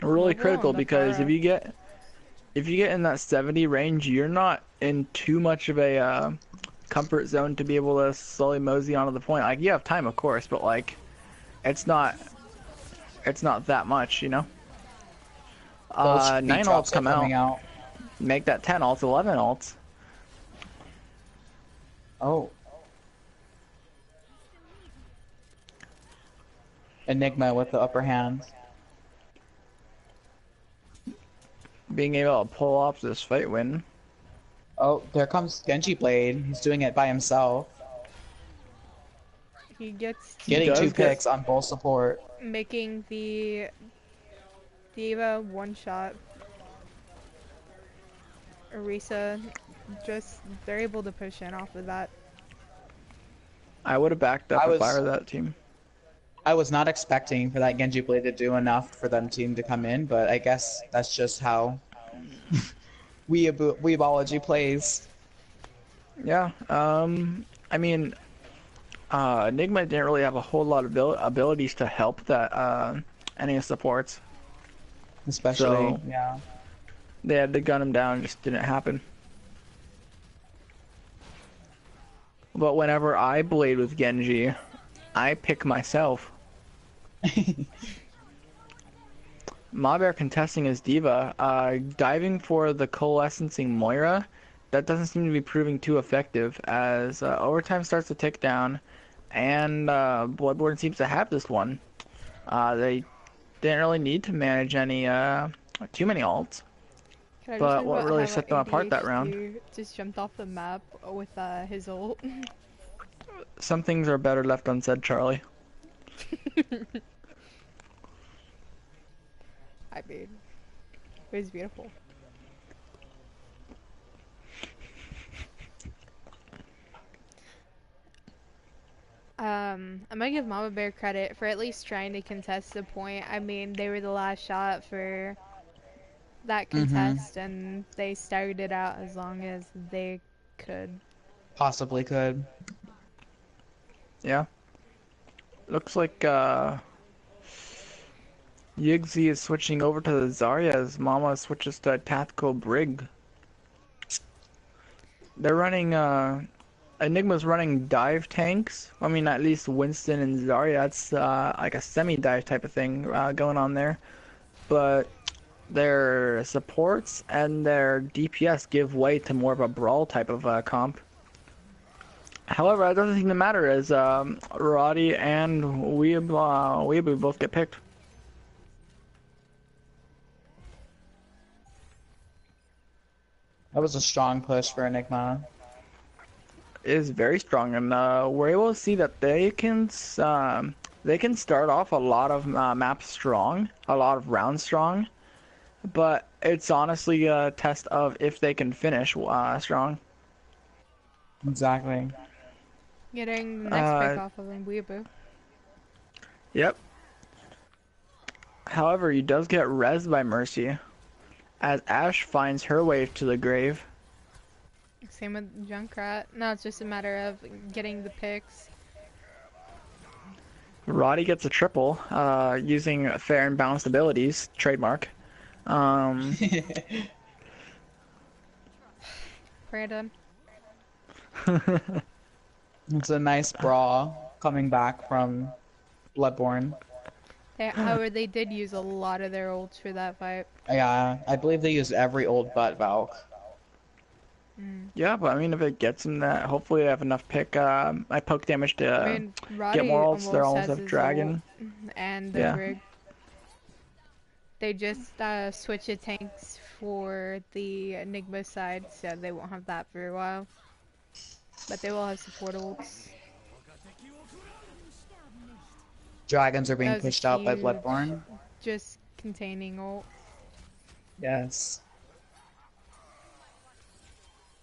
Really critical because if you get in that 70 range, you're not in too much of a comfort zone to be able to slowly mosey onto the point. Like, you have time, of course, but like, it's not that much, you know. 9 ults come out. Make that 10 ults, 11 ults. Oh. Enigma with the upper hand. Being able to pull off this fight win. Oh, there comes Genji Blade. He's doing it by himself. He gets Getting 2 picks on both support. making the diva one shot. Orisa they're able to push in off of that. I would have backed up if I were that team. I was not expecting for that Genji Blade to do enough for them team to come in, but I guess that's just how Weebology plays. Yeah, I mean, Enigma didn't really have a whole lot of abilities to help that any supports. Especially, so, yeah. They had to gun him down, it just didn't happen. But whenever I blade with Genji, I pick myself. Mabear contesting his diva, diving for the coalescing Moira. That doesn't seem to be proving too effective as overtime starts to tick down, and Bloodborne seems to have this one. They didn't really need to manage any too many ults, Can I just but talk what about really how set them apart that round? ADHD just jumped off the map with his ult? Some things are better left unsaid, Charlie. I mean, it was beautiful. I'm gonna give Mama Bear credit for at least trying to contest the point. I mean, they were the last shot for that contest, and they started it out as long as they could. Possibly could. Yeah. Looks like Yiggsy is switching over to the Zarya as Mama switches to a tactical Brig. They're running Enigma's running dive tanks. I mean, at least Winston and Zarya, that's like a semi-dive type of thing going on there. But their supports and their DPS give way to more of a brawl type of comp. However, that doesn't seem to matter as Roddy and Weeaboo both get picked. That was a strong push for Enigma. Is very strong, and we're able to see that they can start off a lot of maps strong, a lot of rounds strong, but it's honestly a test of if they can finish strong. Exactly. Getting the next pick off of him, Weeaboo. Yep. However, he does get rezzed by Mercy, as Ashe finds her way to the grave. Same with Junkrat. No, it's just a matter of getting the picks. Roddy gets a triple, using fair and balanced abilities, trademark. Brandon. It's a nice brawl coming back from Bloodborne. However, they did use a lot of their ults for that fight. Yeah, I believe they used every old but Valk. Yeah, but I mean, if it gets them that, hopefully they have enough pick, I poke damage to get more ults. They're almost have Dragon. And the Brig. They just switch the tanks for the Enigma side, so they won't have that for a while. But they will have support ults. Dragons are being pushed out by Bloodborne. Just containing ult. Yes.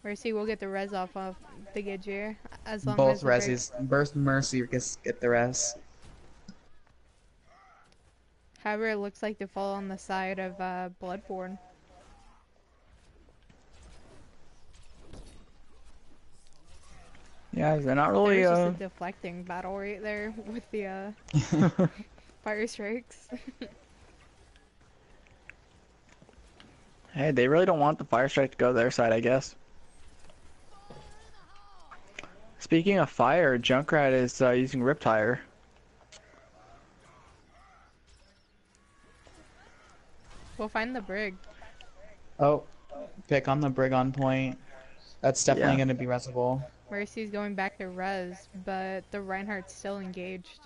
Mercy will get the res off of the Gidgear as long both as reses, both Mercy get the res. However, it looks like they fall on the side of Bloodborne. Yeah, they're not really. There's just a deflecting battle right there with the fire strikes. Hey, they really don't want the fire strike to go their side, I guess. Speaking of fire, Junkrat is using Riptire. We'll find the Brig. Oh, pick on the Brig on point. That's definitely going to be resable. Mercy's going back to res, but the Reinhardt's still engaged.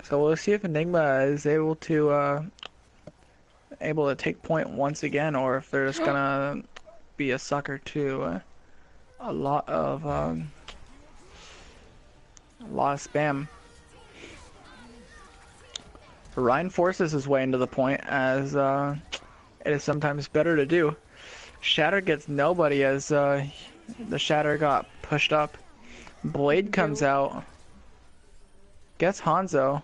So we'll see if Enigma is able to take point once again, or if they're just gonna be a sucker to a lot of spam. Ryan forces his way into the point, as it is sometimes better to do. Shatter gets nobody as the Shatter got pushed up. Blade comes out, gets Hanzo.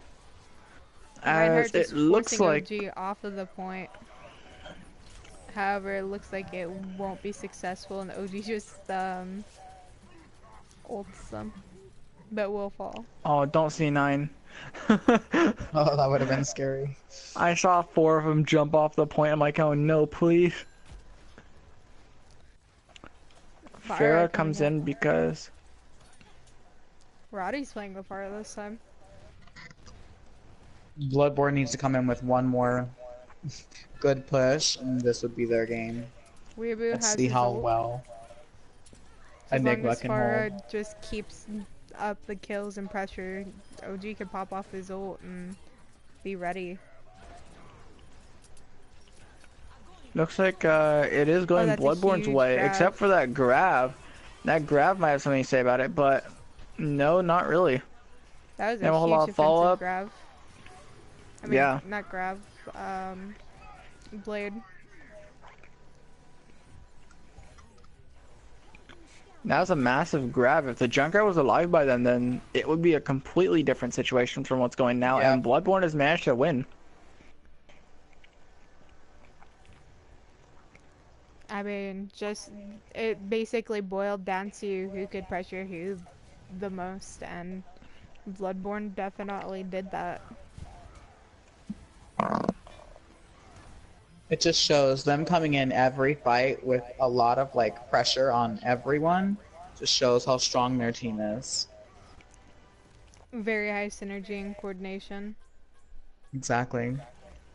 As it looks like OG off of the point. However, it looks like it won't be successful, and OG just ults them, but will fall. Oh, don't C9. Oh, that would have been scary. I saw 4 of them jump off the point. I'm like, oh no, please. Farah comes in because Roddy's playing the fire this time. Bloodborne needs to come in with one more good push, and this would be their game. Weeaboo Let's has see his how ult. well As long Enigma as can hold. Farah just keeps up the kills and pressure, OG could pop off his ult and be ready. Looks like it is Oh, going that's a Bloodborne's huge way, grab. except for that grab. That grab might have something to say about it, but no, not really. That was They have a a whole huge lot of follow defensive up. grab. I mean, Yeah. not grab, blade. That was a massive grab. If the Junkrat was alive by then it would be a completely different situation from what's going now, Yeah. and Bloodborne has managed to win. I mean, it basically boiled down to who could pressure who the most, and Bloodborne definitely did that. It just shows them coming in every fight with a lot of like pressure on everyone. Just shows how strong their team is. Very high synergy and coordination. Exactly.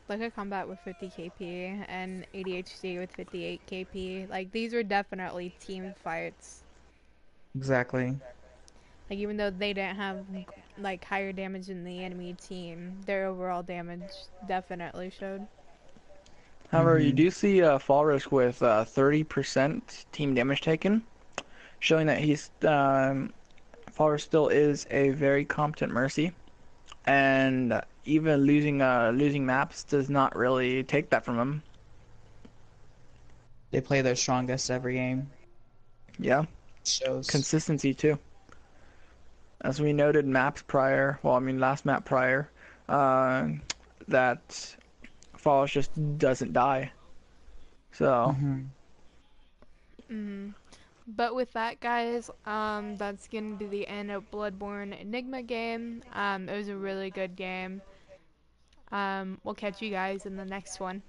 Like a combat with 50 KP and ADHD with 58 KP. Like, these were definitely team fights. Exactly. Like, even though they didn't have like higher damage than the enemy team, their overall damage definitely showed. However, you do see Fall Risk with 30% team damage taken, showing that Fall Risk still is a very competent Mercy, and even losing maps does not really take that from him. They play their strongest every game. Yeah. Shows. Consistency too. As we noted last map prior, that Falls just doesn't die. So. But with that, guys, that's gonna be the end of Bloodborne Enigma game. It was a really good game. We'll catch you guys in the next one.